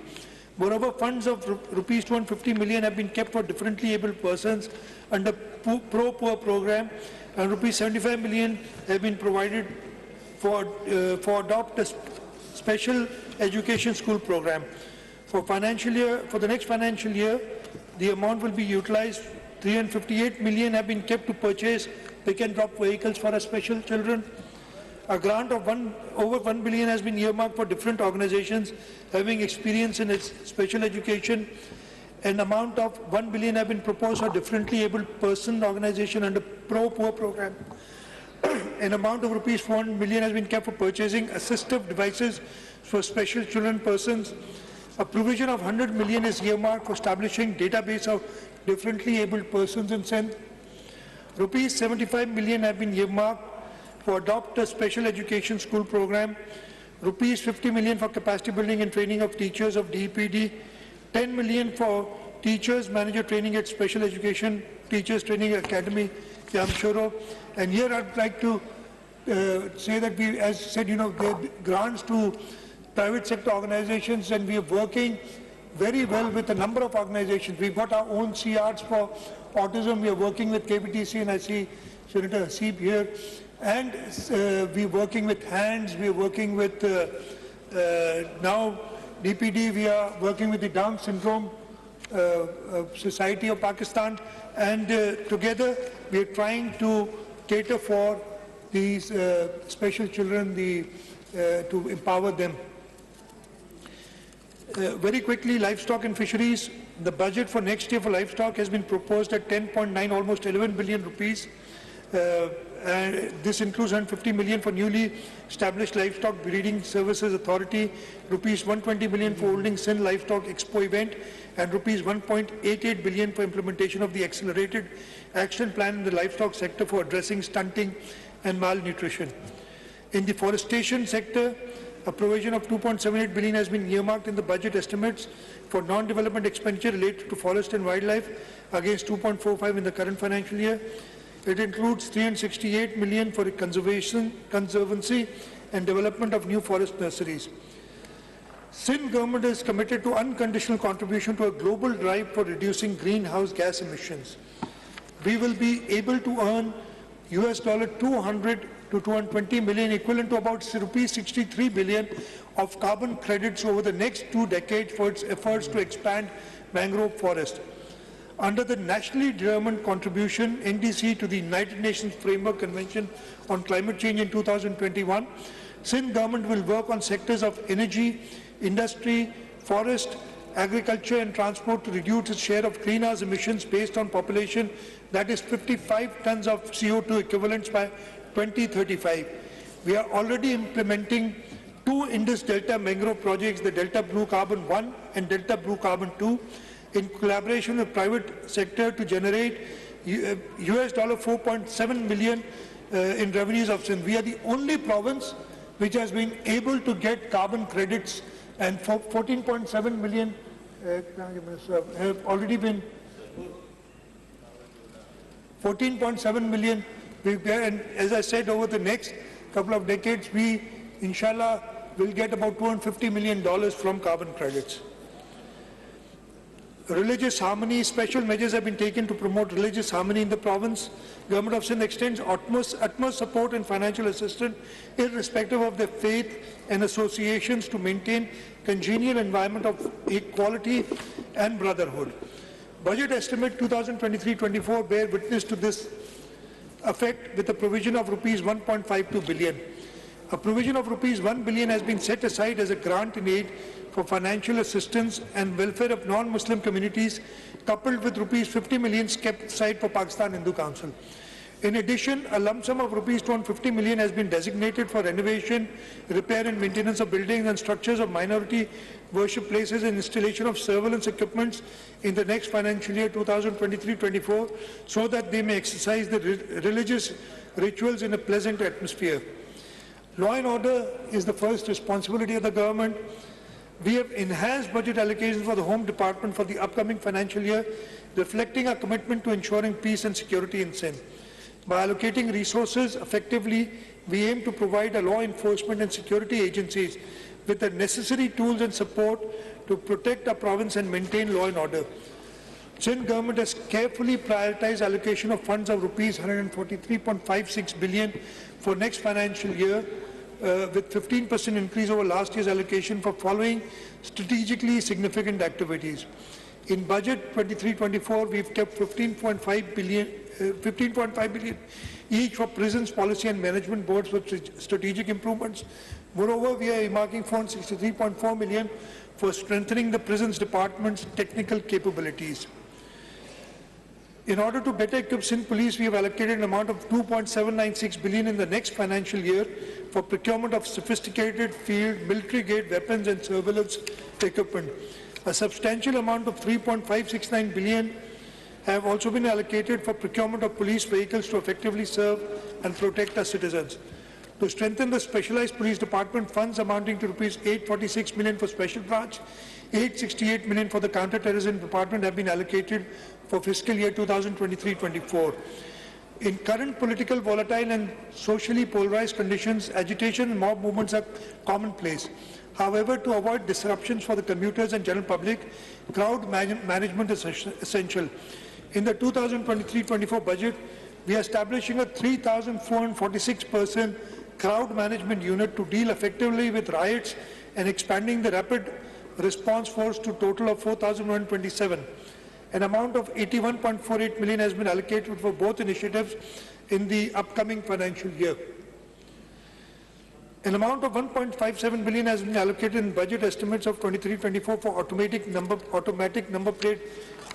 Moreover, funds of rupees 250 million have been kept for differently abled persons under Pro-Poor program, and rupees 75 million have been provided for adopt a special education school program. For the next financial year, the amount will be utilized. 358 million have been kept to purchase pick and drop vehicles for our special children. A grant of over 1 billion has been earmarked for different organizations having experience in its special education. An amount of 1 billion have been proposed for differently abled person organization under Pro-Poor program. An amount of rupees 400 million has been kept for purchasing assistive devices for special children persons. A provision of 100 million is earmarked for establishing database of differently abled persons in Sindh. Rupees 75 million have been earmarked for adopt a special education school program. Rupees 50 million for capacity building and training of teachers of DPD. 10 million for teachers manager training at special education teachers training academy, Jamshoro. And here I'd like to say that we, as said, there are grants to private sector organizations, and we are working very well with a number of organizations. We've got our own CRs for autism. We are working with KBTC, and I see Senator Hasib here. And we're working with HANDS, we're working with now DPD, we are working with the Down Syndrome Society of Pakistan, and together we are trying to cater for these special children, to empower them. Very quickly, livestock and fisheries. The budget for next year for livestock has been proposed at 10.9, almost 11 billion rupees. And this includes 150 million for newly established Livestock Breeding Services Authority, rupees 120 million for holding Sindh Livestock Expo event, and rupees 1.88 billion for implementation of the accelerated action plan in the livestock sector for addressing stunting and malnutrition. In the forestation sector, a provision of 2.78 billion has been earmarked in the budget estimates for non-development expenditure related to forest and wildlife against 2.45 in the current financial year. It includes 368 million for conservancy and development of new forest nurseries. Sindh government is committed to unconditional contribution to a global drive for reducing greenhouse gas emissions. We will be able to earn US $200 to 220 million, equivalent to about rupees 63 billion of carbon credits over the next 2 decades for its efforts to expand mangrove forest. Under the nationally determined contribution NDC to the United Nations Framework Convention on Climate Change in 2021, Sindh government will work on sectors of energy, industry, forest, agriculture and transport to reduce its share of greenhouse emissions based on population, that is 55 tons of CO2 equivalents by 2035. We are already implementing 2 Indus Delta mangrove projects, the Delta Blue Carbon 1 and Delta Blue Carbon 2, in collaboration with private sector to generate US $4.7 million in revenues of Sindh. We are the only province which has been able to get carbon credits, and 14.7 million have already been 14.7 million. And as I said, over the next couple of decades, we, inshallah, will get about $250 million from carbon credits. Religious harmony, special measures have been taken to promote religious harmony in the province. Government of Sindh extends utmost support and financial assistance irrespective of their faith and associations to maintain congenial environment of equality and brotherhood. Budget estimate 2023-24 bear witness to this effect with a provision of rupees 1.52 billion. A provision of rupees 1 billion has been set aside as a grant in aid for financial assistance and welfare of non-Muslim communities, coupled with rupees 50 million kept aside for Pakistan Hindu Council. In addition, a lump sum of rupees 250 million has been designated for renovation, repair and maintenance of buildings and structures of minority worship places and installation of surveillance equipments in the next financial year 2023-24, so that they may exercise the religious rituals in a pleasant atmosphere. Law and order is the first responsibility of the government. We have enhanced budget allocations for the Home Department for the upcoming financial year, reflecting our commitment to ensuring peace and security in Sindh. By allocating resources effectively, we aim to provide our law enforcement and security agencies with the necessary tools and support to protect our province and maintain law and order. Sindh government has carefully prioritized allocation of funds of rupees 143.56 billion for next financial year, with 15% increase over last year's allocation for following strategically significant activities. In budget 23-24, we've kept 15.5 billion each for prisons, policy and management boards for strategic improvements. Moreover, we are earmarking 463.4 million for strengthening the prisons department's technical capabilities. In order to better equip Sindh Police, we have allocated an amount of 2.796 billion in the next financial year for procurement of sophisticated field, military-grade weapons and surveillance equipment. A substantial amount of 3.569 billion have also been allocated for procurement of police vehicles to effectively serve and protect our citizens. To strengthen the specialized police department, funds amounting to rupees 846 million for special branch, 868 million for the counter-terrorism department have been allocated for fiscal year 2023-24. In current political, volatile and socially polarized conditions, agitation and mob movements are commonplace. However, to avoid disruptions for the commuters and general public, crowd management is essential. In the 2023-24 budget, we are establishing a 3,446-person crowd management unit to deal effectively with riots and expanding the rapid response force to a total of 4,127. An amount of 81.48 million has been allocated for both initiatives in the upcoming financial year. An amount of 1.57 billion has been allocated in budget estimates of 23-24 for automatic number plate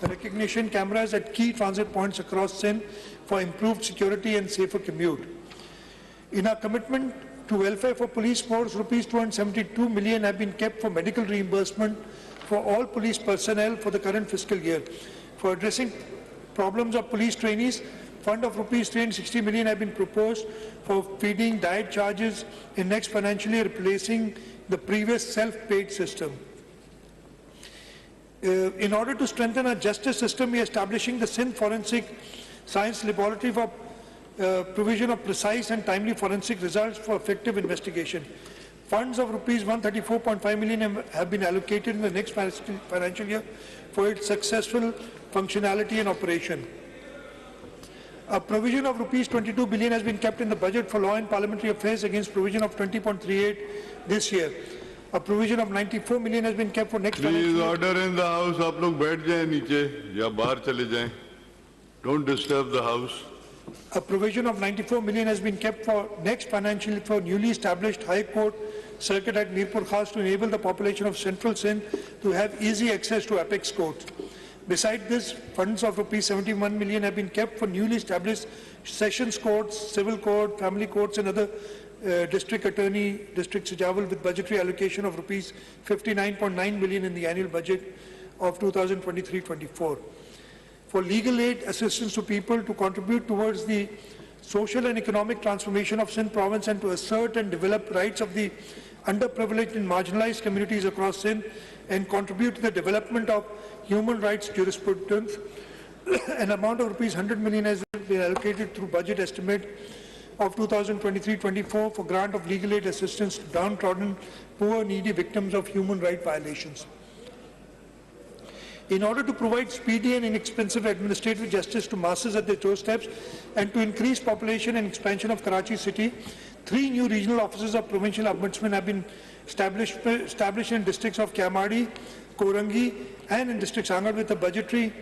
recognition cameras at key transit points across Sindh for improved security and safer commute. In our commitment to welfare for police force, rupees 272 million have been kept for medical reimbursement for all police personnel for the current fiscal year. For addressing problems of police trainees, fund of rupees 360 million have been proposed for feeding diet charges in next financial year, replacing the previous self-paid system. In order to strengthen our justice system, we are establishing the Sindh Forensic Science Laboratory for provision of precise and timely forensic results for effective investigation. Funds of rupees 134.5 million have been allocated in the next financial year for its successful functionality and operation. A provision of rupees 22 billion has been kept in the budget for law and parliamentary affairs against provision of 20.38 this year. A provision of 94 million has been kept for next financial Please year. order in the house. आप लोग बैठ जाएं नीचे या बाहर चले जाएं. Don't disturb the house. A provision of 94 million has been kept for next financial year for newly established High Court circuit at Mirpur Khas to enable the population of Central Sindh to have easy access to apex courts. Besides this, funds of rupees 71 million have been kept for newly established sessions courts, civil court, family courts and other district attorney, district Sijawal with budgetary allocation of rupees 59.9 million in the annual budget of 2023-24. For legal aid assistance to people to contribute towards the social and economic transformation of Sindh province and to assert and develop rights of the underprivileged and marginalized communities across Sindh and contribute to the development of human rights jurisprudence, an amount of rupees 100 million has been allocated through budget estimate of 2023-24 for grant of legal aid assistance to downtrodden, poor, needy victims of human rights violations. In order to provide speedy and inexpensive administrative justice to masses at their doorsteps and to increase population and expansion of Karachi city, 3 new regional offices of provincial ombudsman have been established in districts of Kiamadi, Korangi and in district Sangar with a budgetary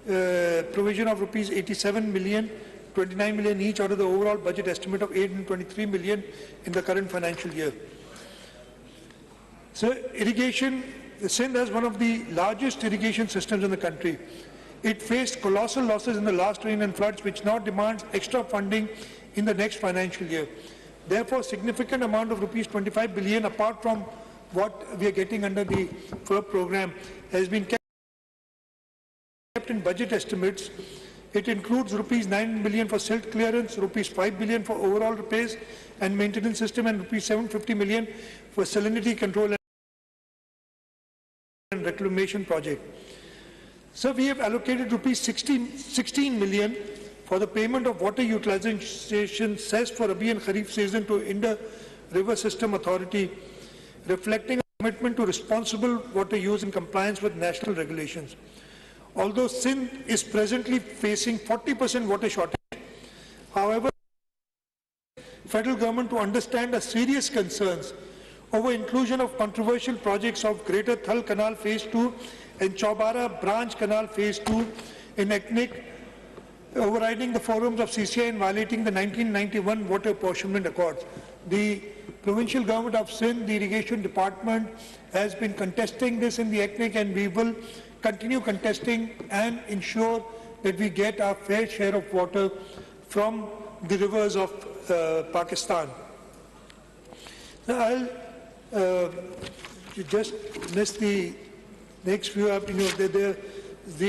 provision of rupees 87 million, 29 million each out of the overall budget estimate of 823 million in the current financial year. So irrigation, Sindh has one of the largest irrigation systems in the country. It faced colossal losses in the last rain and floods, which now demands extra funding in the next financial year. Therefore, significant amount of rupees 25 billion, apart from what we are getting under the FERB program, has been kept in budget estimates. It includes rupees 9 billion for silt clearance, rupees 5 billion for overall repairs and maintenance system, and rupees 750 million for salinity control and reclamation project. So we have allocated rupees 16 million for the payment of water utilization cess for Rabi and Kharif season to Indus River System Authority, reflecting a commitment to responsible water use in compliance with national regulations. Although Sindh is presently facing 40% water shortage, however, federal government to understand the serious concerns over inclusion of controversial projects of Greater Thal Canal Phase 2 and Chaubara Branch Canal Phase 2 in ethnic, overriding the forums of CCI and violating the 1991 Water Apportionment Accords. The provincial government of Sindh, the irrigation department, has been contesting this in the ethnic, and we will continue contesting and ensure that we get our fair share of water from the rivers of Pakistan. Now, I'll just miss the next few up, the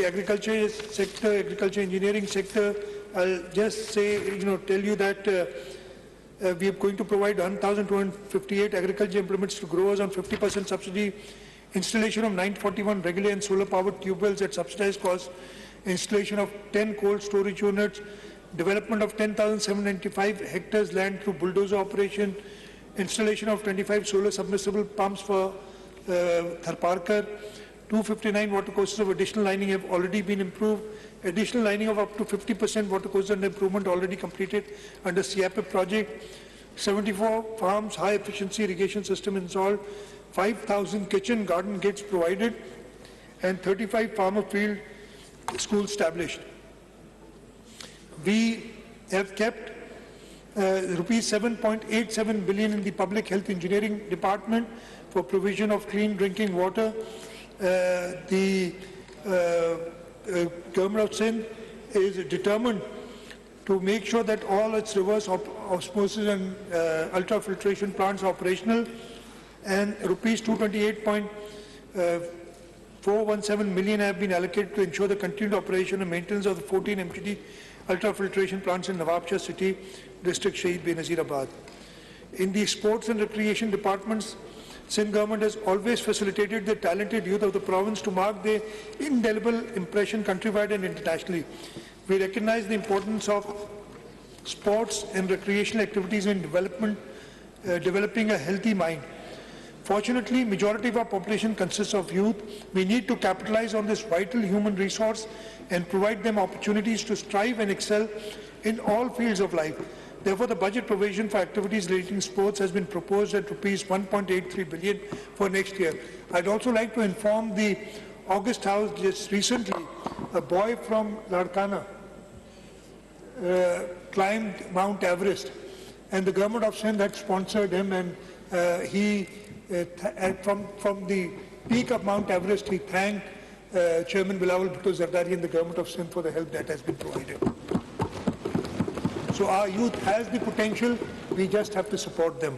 agriculture sector, agriculture engineering sector. I'll just say, tell you that we are going to provide 1,258 agriculture implements to growers on 50% subsidy, installation of 941 regular and solar powered tube wells at subsidized cost, installation of 10 cold storage units, development of 10,795 hectares land through bulldozer operation, installation of 25 solar submersible pumps for Tharparkar, 259 watercourses of additional lining have already been improved, additional lining of up to 50% watercourses and improvement already completed under CAPIP project, 74 farms high efficiency irrigation system installed, 5,000 kitchen garden gates provided, and 35 farmer field schools established. We have kept rupees 7.87 billion in the public health engineering department for provision of clean drinking water. The government of Sindh is determined to make sure that all its reverse osmosis and ultrafiltration plants are operational, and rupees 228.417 million have been allocated to ensure the continued operation and maintenance of the 14 MTD ultrafiltration plants in Nawabshah city, district Shaheed Benazirabad. In the sports and recreation departments, Sindh government has always facilitated the talented youth of the province to mark their indelible impression countrywide and internationally. We recognize the importance of sports and recreational activities and developing a healthy mind. Fortunately, majority of our population consists of youth. We need to capitalize on this vital human resource and provide them opportunities to strive and excel in all fields of life. Therefore, the budget provision for activities relating to sports has been proposed at rupees 1.83 billion for next year. I'd also like to inform the August House just recently, a boy from Larkana climbed Mount Everest, and the government of Sindh had sponsored him, and from the peak of Mount Everest, he thanked Chairman Bilawal Bhutto Zardari and the government of Sindh for the help that has been provided. So our youth has the potential, we just have to support them.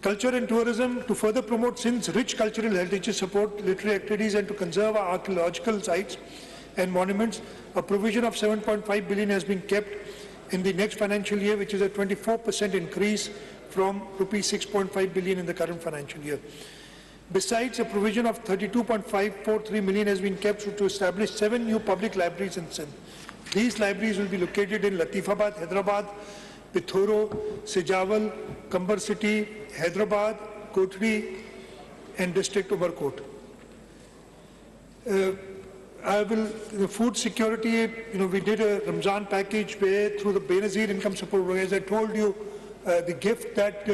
Culture and tourism, to further promote Sindh's rich cultural heritage, support literary activities and to conserve our archaeological sites and monuments, a provision of 7.5 billion has been kept in the next financial year, which is a 24% increase from rupees 6.5 billion in the current financial year. Besides, a provision of 32.543 million has been kept to establish 7 new public libraries in Sindh. These libraries will be located in Latifabad, Hyderabad, Pithoro, Sejawal, Kambar City, Hyderabad, Kothri, and District Umarkot. The food security, we did a Ramzan package where through the Benazir income support program, as I told you, the gift that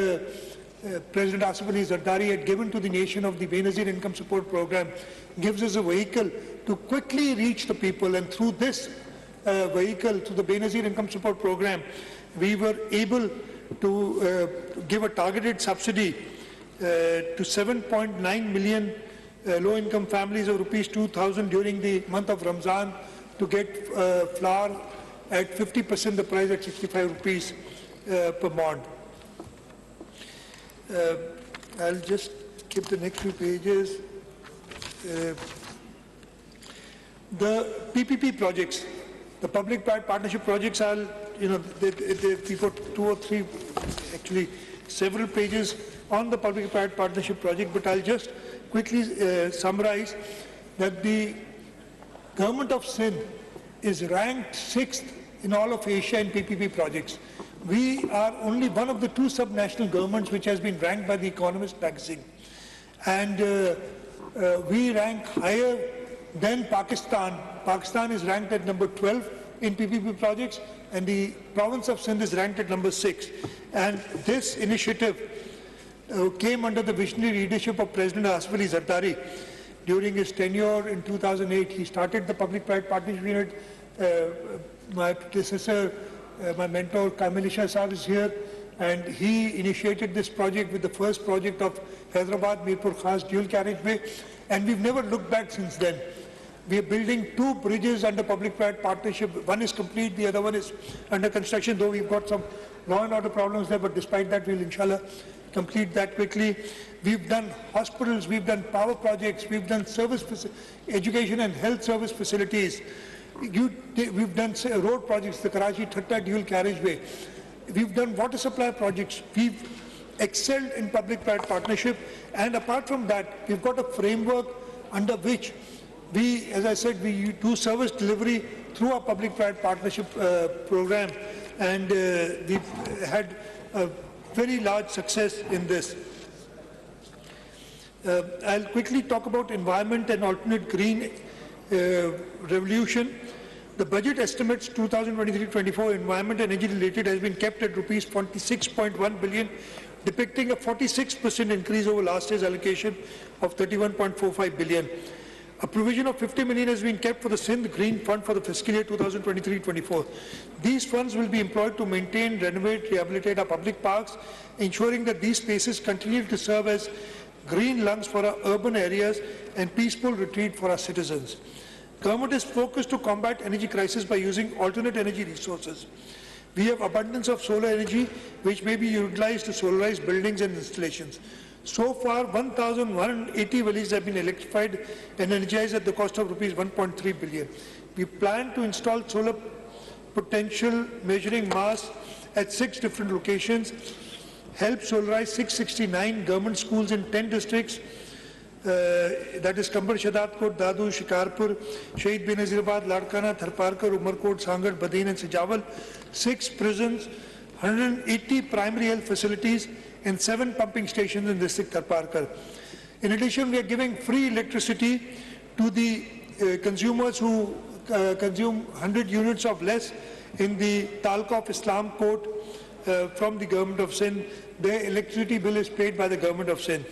President Asif Ali Zardari had given to the nation of the Benazir income support program gives us a vehicle to quickly reach the people, and through this vehicle, to the Benazir income support program, we were able to give a targeted subsidy to 7.9 million low-income families of rupees 2,000 during the month of Ramzan to get flour at 50% the price at 65 rupees per mod. I'll just skip the next few pages. The PPP projects, the public-private partnership projects, we put 2 or 3, actually several pages on the public-private partnership project, but I'll just quickly summarize that the government of Sindh is ranked 6th in all of Asia in PPP projects. We are only one of the 2 subnational governments which has been ranked by the Economist magazine. And we rank higher than Pakistan. Pakistan is ranked at number 12 in PPP projects, and the province of Sindh is ranked at number 6. And this initiative came under the visionary leadership of President Asif Ali Zardari. During his tenure in 2008, he started the public-private partnership unit. My predecessor, my mentor, Kamilisha Saab is here, and he initiated this project with the first project of Hyderabad, Mirpur Khas dual carriageway, and we've never looked back since then. We are building 2 bridges under public-private partnership. One is complete, the other one is under construction, though we've got some law and order problems there, but despite that, we'll inshallah complete that quickly. We've done hospitals, we've done power projects, we've done education and health service facilities. We've done road projects, the Karachi-Thatta dual carriageway. We've done water supply projects. We've excelled in public-private partnership. And apart from that, we've got a framework under which we, as I said, we do service delivery through our public-private partnership program. And we've had a very large success in this. I'll quickly talk about environment and alternate green revolution. The budget estimates 2023-24 environment and energy related has been kept at rupees 46.1 billion, depicting a 46% increase over last year's allocation of 31.45 billion. A provision of 50 million has been kept for the Sindh Green Fund for the fiscal year 2023-24. These funds will be employed to maintain, renovate, rehabilitate our public parks, ensuring that these spaces continue to serve as green lungs for our urban areas and peaceful retreat for our citizens. Government is focused to combat energy crisis by using alternate energy resources. We have abundance of solar energy which may be utilized to solarize buildings and installations. So far, 1,180 villages have been electrified and energized at the cost of rupees 1.3 billion. We plan to install solar potential measuring mass at 6 different locations, help solarize 669 government schools in 10 districts, that is Kambar Shadatpur, Dadu, Shikarpur, Shahid Benazirabad, Ladkana, Tharparkar, Umarkot, Sangar, Badin and Sajawal, 6 prisons, 180 primary health facilities and 7 pumping stations in district Tharparkar. In addition, we are giving free electricity to the consumers who consume 100 units of less in the Talqa of Islam Court from the government of Sindh. Their electricity bill is paid by the government of Sindh.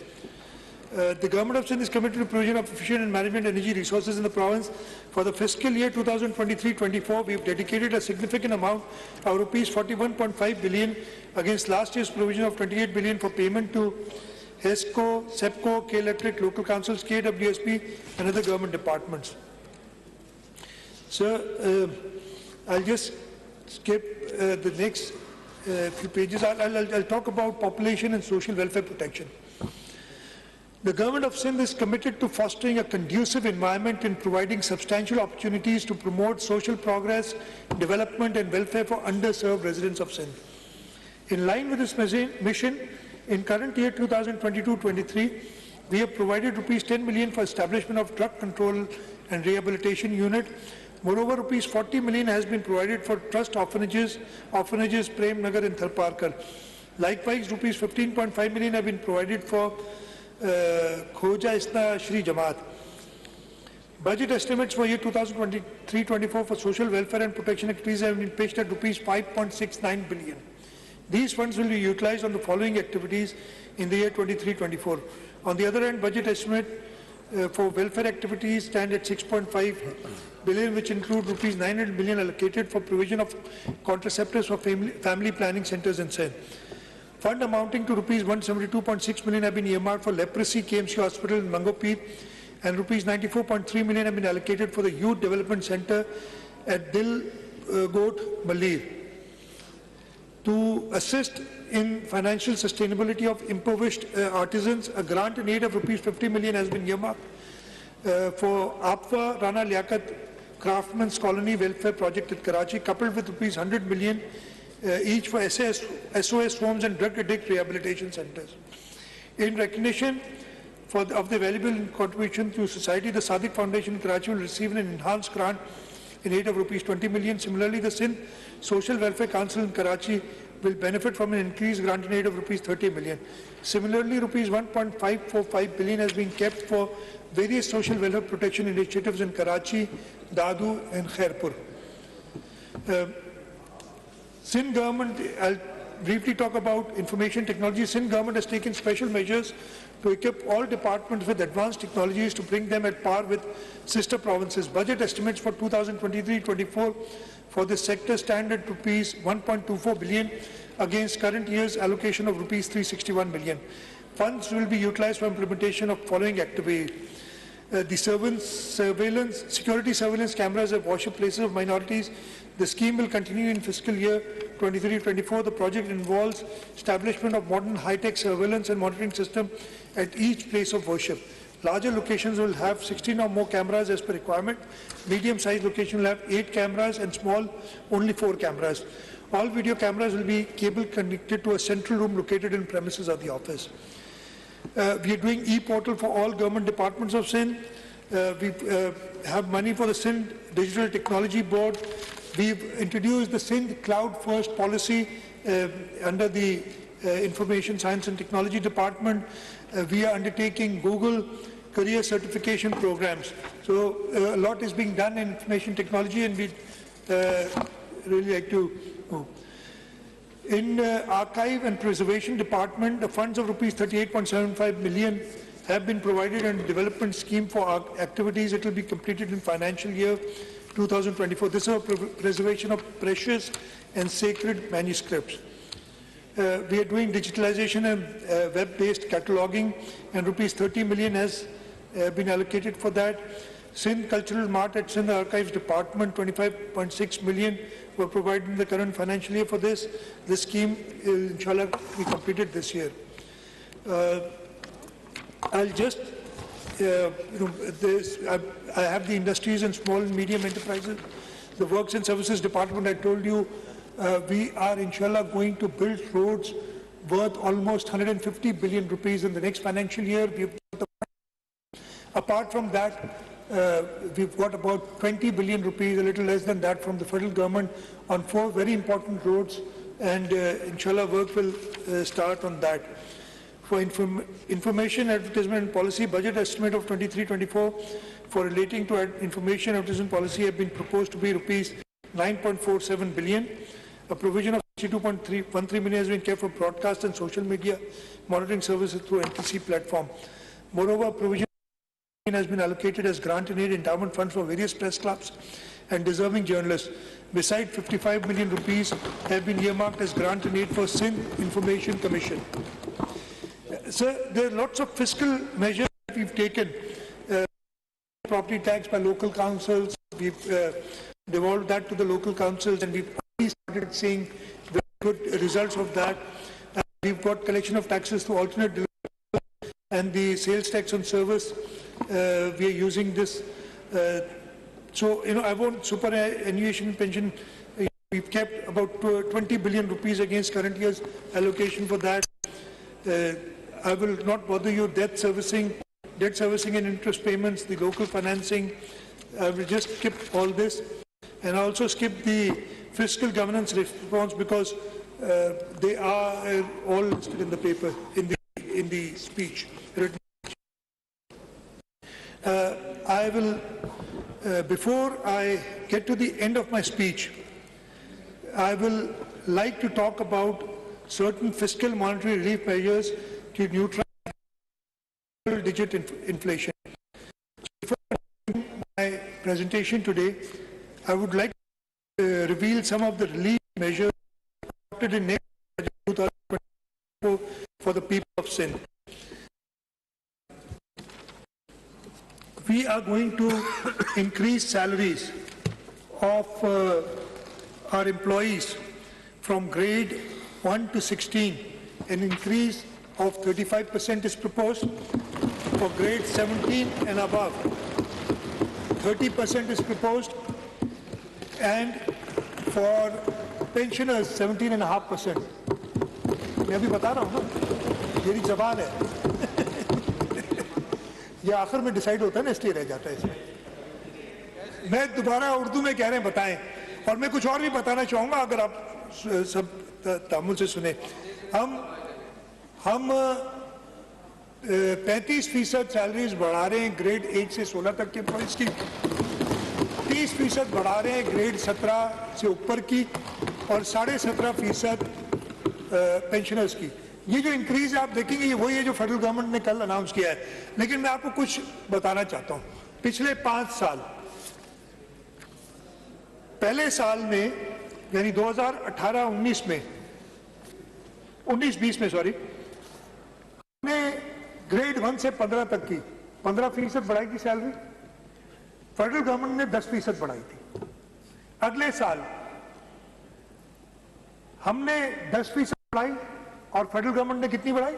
The government of Sindh is committed to provision of efficient and management energy resources in the province. For the fiscal year 2023-24, we have dedicated a significant amount of rupees 41.5 billion against last year's provision of 28 billion for payment to HESCO, SEPCO, K-Electric, local councils, KWSP and other government departments. Sir, I'll just skip the next few pages. I'll talk about population and social welfare protection. The government of Sindh is committed to fostering a conducive environment and providing substantial opportunities to promote social progress, development and welfare for underserved residents of Sindh. In line with this mission, in current year 2022-23, we have provided rupees 10 million for establishment of drug control and rehabilitation unit. Moreover, rupees 40 million has been provided for trust orphanages Prem Nagar and Tharparkar. Likewise, rupees 15.5 million have been provided for Khoja Isna Shri Jamaat. Budget estimates for year 2023-24 for social welfare and protection activities have been pitched at rupees 5.69 billion. These funds will be utilized on the following activities in the year 23-24. On the other hand, budget estimate for welfare activities stand at 6.5 billion, which include rupees 900 million allocated for provision of contraceptives for family planning centers in Sindh. Fund amounting to rupees 172.6 million have been earmarked for leprosy KMC hospital in Mangopeet, and rupees 94.3 million have been allocated for the youth development center at Dil Goat Malir. To assist in financial sustainability of impoverished artisans, a grant in aid of rupees 50 million has been earmarked for APWA Rana Liaquat Craftsmen's Colony Welfare Project at Karachi, coupled with rupees 100 million each for SOS homes and drug addict rehabilitation centers. In recognition of the valuable contribution to society, the Sadiq Foundation in Karachi will receive an enhanced grant in aid of rupees 20 million. Similarly, the Sindh Social Welfare Council in Karachi will benefit from an increased grant in aid of rupees 30 million. Similarly, rupees 1.545 billion has been kept for various social welfare protection initiatives in Karachi, Dadu and Khairpur. Sindh government, I'll briefly talk about information technology. Sindh government has taken special measures to equip all departments with advanced technologies to bring them at par with sister provinces. Budget estimates for 2023-24 for this sector stand at rupees 1.24 billion against current year's allocation of rupees 361 billion. Funds will be utilized for implementation of following activities. The security surveillance cameras at worship places of minorities. The scheme will continue in fiscal year 23-24. The project involves establishment of modern high-tech surveillance and monitoring system at each place of worship. Larger locations will have 16 or more cameras as per requirement. Medium-sized location will have 8 cameras and small only 4 cameras. All video cameras will be cable connected to a central room located in premises of the office. We are doing e-portal for all government departments of Sindh. We have money for the Sindh Digital Technology Board. We've introduced the Sindh Cloud First policy under the Information Science and Technology Department. We are undertaking Google career certification programs. So a lot is being done in information technology, and we'd really like to move. In Archive and Preservation Department, the funds of rupees 38.75 million have been provided and development scheme for our activities. It will be completed in financial year 2024. This is a preservation of precious and sacred manuscripts. We are doing digitalization and web-based cataloging, and rupees 30 million has been allocated for that. Sindh Cultural Mart at Sindh Archives Department, 25.6 million were provided in the current financial year for this. This scheme, inshallah, we completed this year. I'll just, I have the industries and small and medium enterprises. The Works and Services Department, I told you, we are, inshallah, going to build roads worth almost 150 billion rupees in the next financial year. We have Apart from that, we've got about 20 billion rupees, a little less than that, from the federal government on 4 very important roads, and inshallah work will start on that. For information, advertisement and policy, budget estimate of 23-24 for relating to information advertisement policy have been proposed to be rupees 9.47 billion. A provision of 62.13 million has been kept for broadcast and social media monitoring services through NTC platform. Moreover, provision has been allocated as grant and aid endowment funds for various press clubs and deserving journalists. Besides, 55 million rupees have been earmarked as grant and aid for Sindh Information Commission. Sir, there are lots of fiscal measures that we've taken. Property tax by local councils, we've devolved that to the local councils, and we've already started seeing very good results of that. We've got collection of taxes through alternate delivery and the sales tax on service. We are using this. So, I want superannuation pension. We've kept about 20 billion rupees against current year's allocation for that. I will not bother you. Debt servicing and interest payments, the local financing. I will just skip all this, and also skip the fiscal governance response because they are all listed in the paper, in the speech. I will, before I get to the end of my speech, I will like to talk about certain fiscal monetary relief measures to neutralize digit inflation. Before my presentation today, I would like to reveal some of the relief measures adopted in next budget 2024 for the people of Sindh. We are going to increase salaries of our employees from grade 1 to 16. An increase of 35% is proposed. For grade 17 and above, 30% is proposed. And for pensioners, 17.5%. मैं अभी बता रहा हूँ ना, मेरी जबान है। ये आखिर में डिसाइड होता है ना, इसलिए रह जाता है इसमें। मैं दोबारा उर्दू में कह रहे हैं बताएं, और मैं कुछ और भी बताना चाहूँगा अगर आप सब तामुल से सुने। हम 35% सैलरीज बढ़ा रहे हैं ग्रेड 8 से 16 तक के एम्प्लॉइज की, 30% बढ़ा रहे हैं ग्रेड 17 से ऊपर की, और 17.5% पेंशनर्स की। ये जो इंक्रीज आप देखेंगे ये वही है जो फेडरल गवर्नमेंट ने कल अनाउंस किया है। लेकिन मैं आपको कुछ बताना चाहता हूँ। पिछले 5 साल, पहले साल में यानी 2018-19 में 19-20 में सॉरी, हमने ग्रेड 1 से 15 तक की 15% बढ़ाई थी सैलरी। फेडरल गवर्नमेंट ने 10% बढ़ाई थी। अगले साल हमने 10% बढ़ाई और फेडरल गवर्नमेंट ने कितनी बढ़ाई?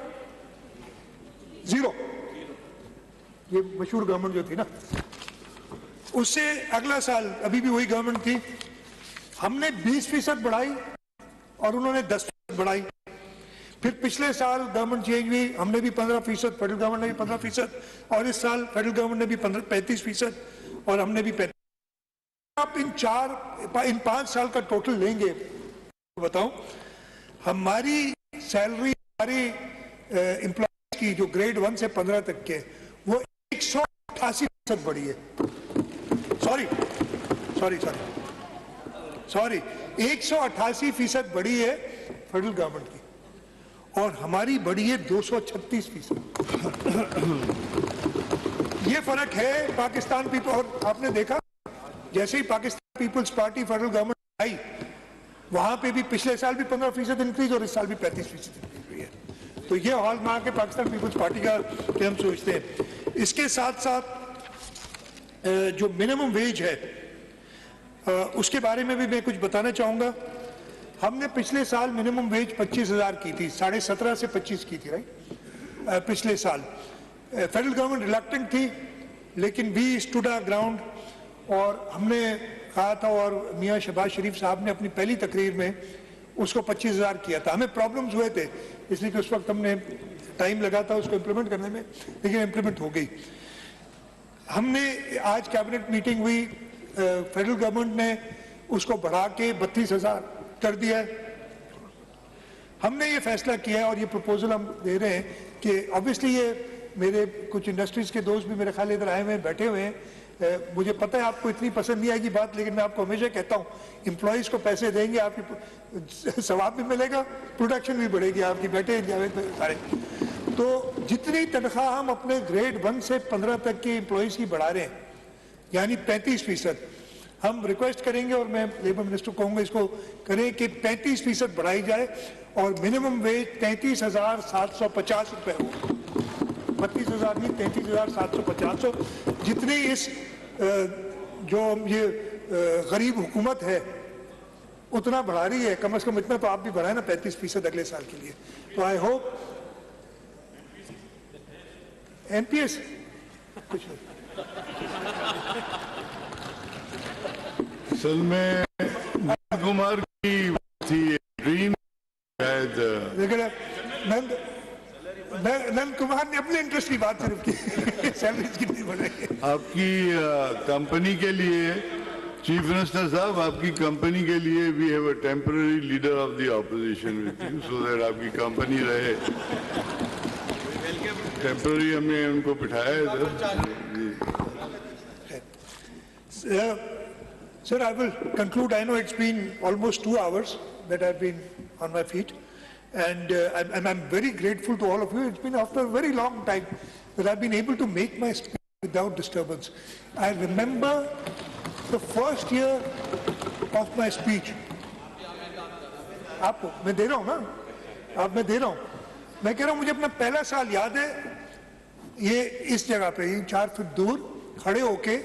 0। ये मशहूर गवर्नमेंट जो थी ना, उससे अगला साल अभी भी वही गवर्नमेंट थी, हमने 20% बढ़ाई और उन्होंने 10% बढ़ाई। फिर पिछले साल गवर्नमेंट चेंज हुई, हमने भी 15%, फेडरल गवर्नमेंट ने भी 15%, और इस साल फेडरल गवर्नमेंट ने भी 35% और हमने भी 35%। आप इन 5 साल का टोटल लेंगे, बताऊं, हमारी सैलरी हमारी एम्प्लॉयज की जो ग्रेड 1 से 15 तक के, वो 188% बढ़ी है। सॉरी 188% बढ़ी है फेडरल गवर्नमेंट की, और हमारी बढ़ी है 236%। ये फर्क है पाकिस्तान पीपल। और आपने देखा जैसे ही पाकिस्तान पीपल्स पार्टी फेडरल गवर्नमेंट आई, वहां पे भी पिछले साल भी 15% इंक्रीज और इस साल भी 35% इंक्रीज हुई है। तो ये हॉलमार्क है पाकिस्तान पीपल्स पार्टी का कि हम सोचते हैं। इसके साथ साथ जो मिनिमम वेज है उसके बारे में भी मैं कुछ बताना चाहूंगा। हमने पिछले साल मिनिमम वेज 25,000 की थी, 17.5 से 25 की थी, राइट? पिछले साल फेडरल गवर्नमेंट रिलक्टेंट थी, लेकिन वी स्टूड आवर ग्राउंड, और हमने कहा था, और मियां शहबाज शरीफ साहब ने अपनी पहली तकरीर में उसको 25,000 किया था। हमें प्रॉब्लम्स हुए थे, इसलिए कि उस वक्त हमने टाइम लगा था उसको इम्प्लीमेंट करने में, लेकिन इम्प्लीमेंट हो गई। हमने आज कैबिनेट मीटिंग हुई, फेडरल गवर्नमेंट ने उसको बढ़ा के 32,000 कर दिया है। हमने ये फैसला किया है और ये प्रपोजल हम दे रहे हैं कि ऑब्वियसली ये मेरे कुछ इंडस्ट्रीज के दोस्त भी मेरे ख्याल इधर आए हुए हैं, बैठे हुए हैं। मुझे पता है आपको इतनी पसंद नहीं आएगी बात, लेकिन मैं आपको हमेशा कहता हूँ एम्प्लॉयज को पैसे देंगे, आपकी सवाब भी मिलेगा, प्रोडक्शन भी बढ़ेगी आपकी, बैठे जावेद सारे। तो जितनी तनख्वाह हम अपने ग्रेड 1 से 15 तक के एम्प्लॉयज की बढ़ा रहे हैं, यानी 35%, हम रिक्वेस्ट करेंगे और मैं लेबर मिनिस्टर को कहूँगा इसको करें कि 35% बढ़ाई जाए और मिनिमम वेज 33,750 रुपये हो। 32,000 नहीं, 33,750 हो। जितनी इस जो ये गरीब हुकूमत है उतना बढ़ा रही है, कम से कम इतना तो आप भी बढ़ाए ना, 35% अगले साल के लिए। तो आई होप एनपीएस कुछ नहीं। असल में कुमार की थी ड्रीम, शायद लेकिन नंद कुमार ने अपने इंटरेस्ट की बात सिर्फ की, सैलरीज कितनी बढ़ेगी आपकी कंपनी के लिए। चीफ मिनिस्टर साहब, आपकी कंपनी के लिए we have a temporary leader of the opposition with you, so that आपकी कंपनी रहे। टेम्पररी हमने उनको बिठाया है इधर। Sir, I will conclude. I know it's been almost 2 hours that I've been on my feet, and I'm very grateful to all of you. It's been after a very long time that I've been able to make my speech without disturbance. I remember the first year of my speech. आपको मैं दे रहा हूँ ना, आप मैं दे रहा हूँ, मैं कह रहा हूँ मुझे अपना पहला साल याद है, ये इस जगह पे 4 फीट दूर खड़े होके,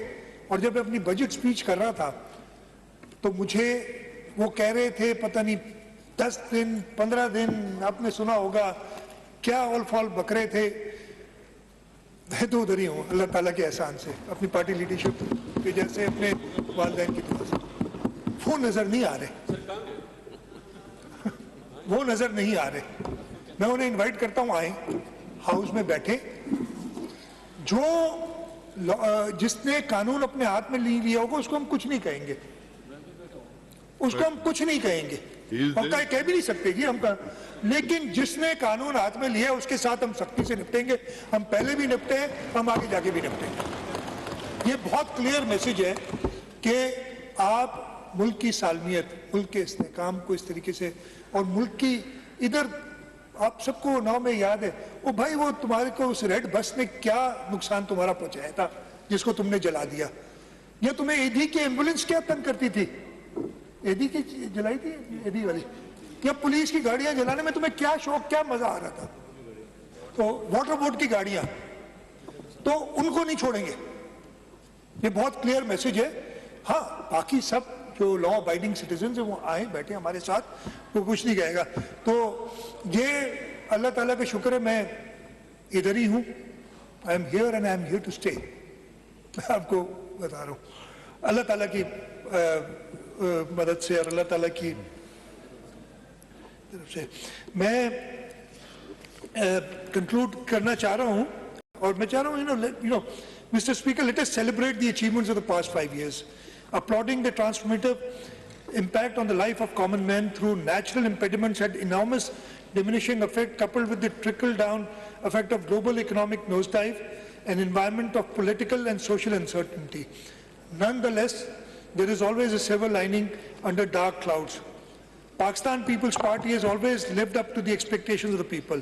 और जब मैं अपनी बजट स्पीच कर रहा था तो मुझे वो कह रहे थे पता नहीं 10 दिन 15 दिन आपने सुना होगा क्या ऑल फॉल बकरे थे। मैं तो उधर ही हूँ अल्लाह ताला के एहसान से, अपनी पार्टी लीडरशिप के जैसे अपने वालिदैन की तरफ से। वो नजर नहीं आ रहे, वो नजर नहीं आ रहे। मैं उन्हें इनवाइट करता हूँ आए, हाउस में बैठे। जो जिसने कानून अपने हाथ में लिया होगा उसको हम कुछ नहीं कहेंगे, उसको हम कुछ नहीं कहेंगे, और कह भी नहीं सकते जी हम का। लेकिन जिसने कानून हाथ में लिया उसके साथ हम सख्ती से निपटेंगे। हम पहले भी निपटे हैं, हम आगे जाके भी निपटेंगे। ये बहुत क्लियर मैसेज है कि आप मुल्क की सालमियत, मुल्क के इस्तेहकाम को इस तरीके से, और मुल्क की इधर आप सबको नाव में याद है वो भाई वो तुम्हारे को उस रेड बस ने क्या नुकसान तुम्हारा पहुंचाया था जिसको तुमने जला दिया, या तुम्हें एडी की एम्बुलेंस क्या तंग करती थी, एडी की जलाई थी एडी वाली, या पुलिस की गाड़ियां जलाने में तुम्हें क्या शौक, क्या मजा आ रहा था। तो वाटर बोर्ड की गाड़ियां, तो उनको नहीं छोड़ेंगे। ये बहुत क्लियर मैसेज है। हाँ, बाकी सब जो लॉ अबाइडिंग सिटीजन है वो आए बैठे हमारे साथ, वो कुछ नहीं कहेगा। तो ये अल्लाह ताला का शुक्र है मैं इधर ही हूँ। I am here and I am here to stay. मैं आपको बता रहा हूँ अल्लाह ताला की मदद से और अल्लाह ताला की तरफ से मैं कंक्लूड करना चाह रहा हूँ। और मैं चाह रहा हूँ you know Mr. Speaker, let us celebrate the achievements of the past 5 years, applauding the transformative impact on the life of common men through natural impediments had enormous diminishing effect, coupled with the trickle-down effect of global economic nosedive, an environment of political and social uncertainty. Nonetheless, there is always a silver lining under dark clouds. Pakistan People's Party has always lived up to the expectations of the people.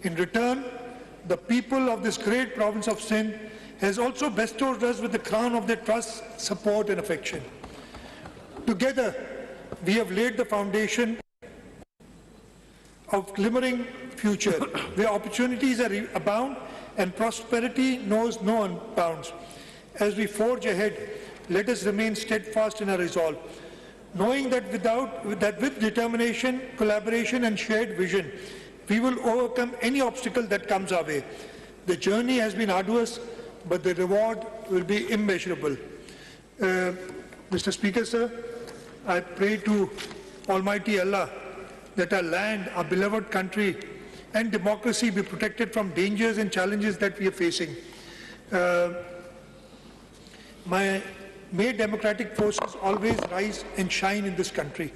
In return, the people of this great province of Sindh has also bestowed us with the crown of their trust, support and affection. Together, we have laid the foundation of glimmering future, where opportunities are abound and prosperity knows no bounds. As we forge ahead, let us remain steadfast in our resolve, knowing that with determination, collaboration and shared vision, we will overcome any obstacle that comes our way. The journey has been arduous, but the reward will be immeasurable. Mr. Speaker, sir, I pray to Almighty Allah that our land, our beloved country and democracy be protected from dangers and challenges that we are facing. May democratic forces always rise and shine in this country.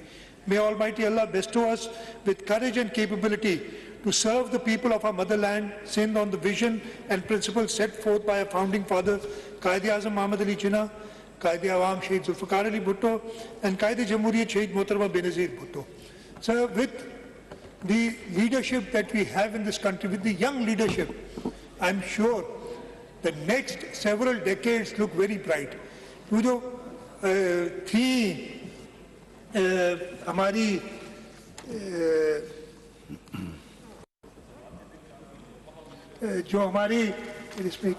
May Almighty Allah bestow us with courage and capability to serve the people of our motherland, Sindh, on the vision and principles set forth by our founding fathers, Qaid-e-Azam Muhammad Ali Jinnah, Qaid-e-Awam Shaheed Zulfikar Ali Bhutto, and Qaid-e-Jamhuriyat Shaheed Mohtarama Benazir Bhutto. So with the leadership that we have in this country, with the young leadership, I'm sure the next several decades look very bright. वो जो थी हमारी जो हमारी इसमें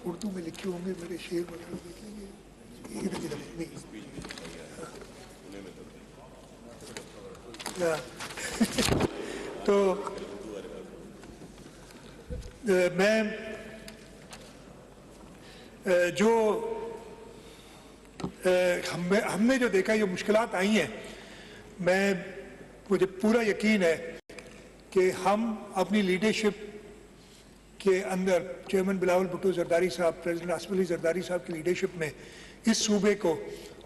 उर्दू में लिखे होंगे मेरे शेर वगैरह देख लेंगे इधर नहीं तो मैं जो हमने जो देखा ये मुश्किलात आई हैं मुझे पूरा यकीन है कि हम अपनी लीडरशिप के अंदर चेयरमैन बिलावल भुट्टो जरदारी साहब, प्रेसिडेंट आसिफ अली जरदारी साहब की लीडरशिप में इस सूबे को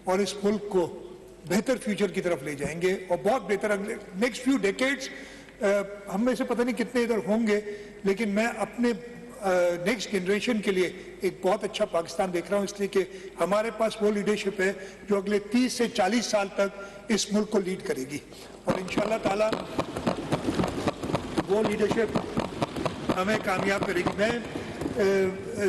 और इस मुल्क को बेहतर फ्यूचर की तरफ ले जाएंगे और बहुत बेहतर अगले नेक्स्ट फ्यू डेकेड्स हम में से पता नहीं कितने इधर होंगे, लेकिन मैं अपने नेक्स्ट जनरेशन के लिए एक बहुत अच्छा पाकिस्तान देख रहा हूँ, इसलिए कि हमारे पास वो लीडरशिप है जो अगले 30 से 40 साल तक इस मुल्क को लीड करेगी और इंशाअल्लाह ताला वो लीडरशिप हमें कामयाब करेगी। मैं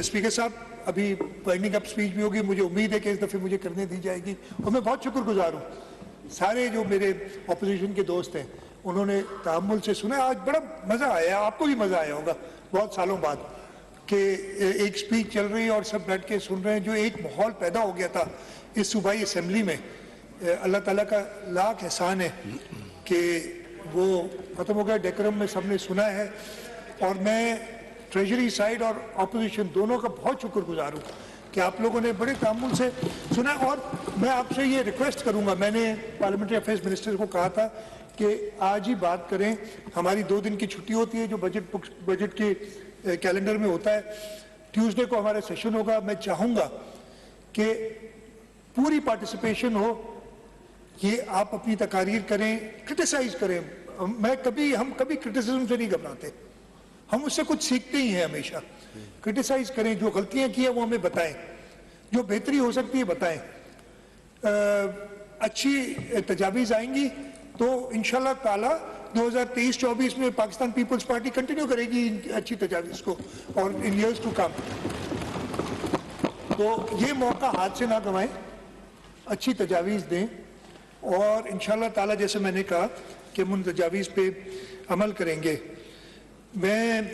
स्पीकर साहब अभी वाइंडिंग अप स्पीच भी होगी, मुझे उम्मीद है कि इस दफ़े मुझे करने दी जाएगी और मैं बहुत शुक्रगुजार हूँ सारे जो मेरे अपोजिशन के दोस्त हैं उन्होंने तहम्मुल से सुना। आज बड़ा मज़ा आया, आपको भी मज़ा आया होगा बहुत सालों बाद कि एक स्पीच चल रही है और सब बैठ के सुन रहे हैं। जो एक माहौल पैदा हो गया था इस सूबाई असेंबली में, अल्लाह ताला का लाख एहसान है कि वो ख़त्म हो गया, डेकोरम में सबने सुना है और मैं ट्रेजरी साइड और अपोजिशन दोनों का बहुत शुक्रगुजार हूँ कि आप लोगों ने बड़े तामुल से सुना। और मैं आपसे ये रिक्वेस्ट करूँगा, मैंने पार्लियामेंट्री अफेयर्स मिनिस्टर को कहा था कि आज ही बात करें, हमारी 2 दिन की छुट्टी होती है जो बजट के कैलेंडर में होता है, ट्यूसडे को हमारा सेशन होगा। मैं चाहूँगा कि पूरी पार्टिसिपेशन हो, ये आप अपनी तकारीर करें, क्रिटिसाइज करें। हम कभी क्रिटिसिज्म से नहीं घबराते, हम उससे कुछ सीखते ही हैं हमेशा। क्रिटिसाइज करें, जो गलतियां की है वो हमें बताएं, जो बेहतरी हो सकती है बताएं। अच्छी तजावीज़ आएंगी तो इंशाल्लाह ताला 2023-24 में पाकिस्तान पीपल्स पार्टी कंटिन्यू करेगी इन अच्छी तजावीज़ को और इन ईयर्स टू कम। तो ये मौका हाथ से ना गंवाएं, अच्छी तजावीज़ दें और इंशाल्लाह ताला जैसे मैंने कहा कि हम उन तजावीज़ पे अमल करेंगे। मैं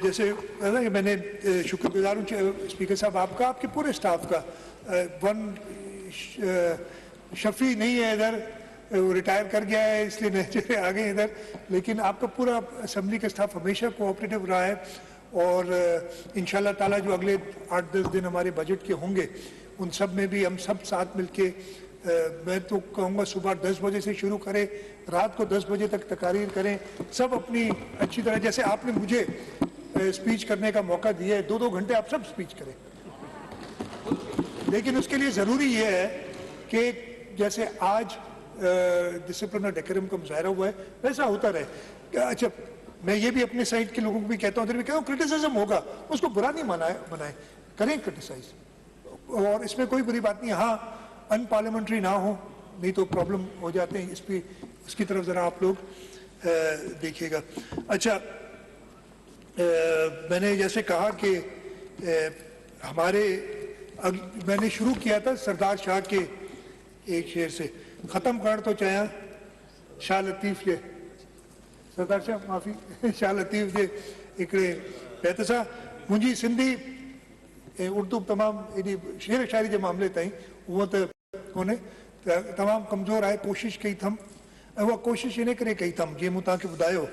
जैसे कि मैंने शुक्रगुजार हूँ स्पीकर साहब आपका, आपके पूरे स्टाफ का। शफी नहीं है इधर, वो रिटायर कर गया है इसलिए नए आ गए इधर, लेकिन आपका पूरा असेंबली का स्टाफ हमेशा कोऑपरेटिव रहा है और इंशाल्लाह ताला जो अगले 8-10 दिन हमारे बजट के होंगे उन सब में भी हम सब साथ मिलके मैं तो कहूँगा सुबह 10 बजे से शुरू करें, रात को 10 बजे तक तकारीर करें, सब अपनी अच्छी तरह। जैसे आपने मुझे स्पीच करने का मौका दिया है, 2-2 घंटे आप सब स्पीच करें, लेकिन उसके लिए ज़रूरी ये है कि जैसे आज डिसिप्लिन और डेकोरम का मुजाहरा हुआ है वैसा होता रहे। अच्छा, मैं ये भी अपने साइड के लोगों को भी कहता हूँ, इधर भी कहता हूँ, क्रिटिसिज्म होगा उसको बुरा नहीं बनाए, करें क्रिटिसाइज और इसमें कोई बुरी बात नहीं। हाँ, अनपार्लियामेंट्री ना हो, नहीं तो प्रॉब्लम हो जाते हैं, इस पर उसकी तरफ ज़रा आप लोग देखिएगा। अच्छा, मैंने जैसे कहा कि मैंने शुरू किया था सरदार शाह के एक शेर से, ख़त्म कर तो चाहे शाह लतीफ़ जे, सरदार शाह माफ़ी शाह लतीफ़ जे हिकिड़े बैत सां मुंहिंजी सिंधी उर्दू तमामु एॾी शेर शाइरी जे मामले ताईं उहो त कोन्हे, तमामु कमज़ोर आहे। कोशिशि कई अथमि ऐं उहा कोशिशि इन करे कई अथमि जीअं मूं तव्हांखे ॿुधायो,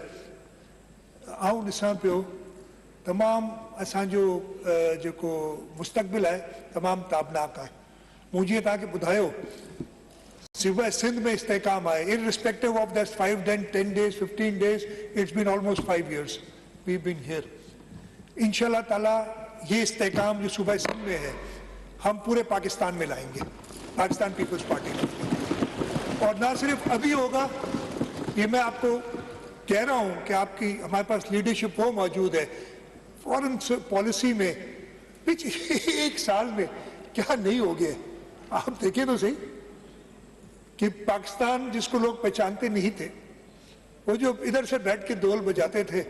आउं ॾिसां पियो तमामु असांजो जेको मुस्तक़बिल आहे तमामु ताबनाक आहे। मूं जीअं तव्हांखे ॿुधायो सिवाय सिंध में इस्तेकाम आहे, irrespective of that 5, 10 days, 15 days, it's been almost 5 years we've been here. इंशाल्लाह ताला ये इस्तेकाम जो सूबा सिंध में है ہم پورے پاکستان میں لائیں گے، پاکستان پیپلز پارٹی میں. اور نہ صرف ابھی ہوگا، یہ میں آپ کو کہہ رہا ہوں کہ آپ کی ہمارے پاس لیڈرشپ وہ موجود ہے. فورن پالیسی میں پچھلے 1 سال میں کیا نہیں ہو گیا، آپ دیکھیں تو صحیح کہ پاکستان جس کو لوگ پہچانتے نہیں تھے، وہ جو ادھر سے بیٹھ کے دول بجاتے تھے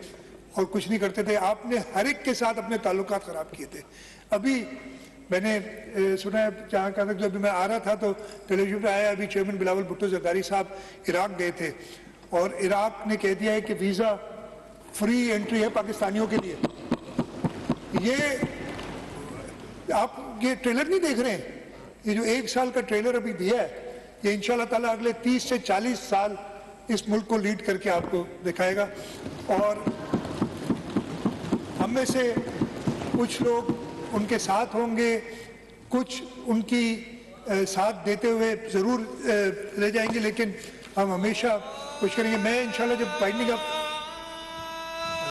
اور کچھ نہیں کرتے تھے، آپ نے ہر ایک کے ساتھ اپنے تعلقات خراب کیے تھے. ابھی میں نے سنا ہے جہاں کہا تک، جب میں آ رہا تھا تو ٹیلی ویژن پہ آیا، ابھی چیئرمین بلاول بھٹو زرداری صاحب عراق گئے تھے اور عراق نے کہہ دیا ہے کہ ویزا فری انٹری ہے پاکستانیوں کے لیے. یہ آپ یہ ٹریلر نہیں دیکھ رہے ہیں، یہ جو 1 سال کا ٹریلر ابھی دیا ہے، یہ انشاءاللہ تعالیٰ اگلے 30 سے 40 سال اس ملک کو لیڈ کر کے آپ کو دکھائے گا. اور ہم میں سے کچھ لوگ ان کے ساتھ ہوں گے، کچھ ان کی ساتھ دیتے ہوئے ضرور لے جائیں گے، لیکن ہم ہمیشہ کوشش کریں گے. میں انشاءاللہ جب بائنڈنگ اپ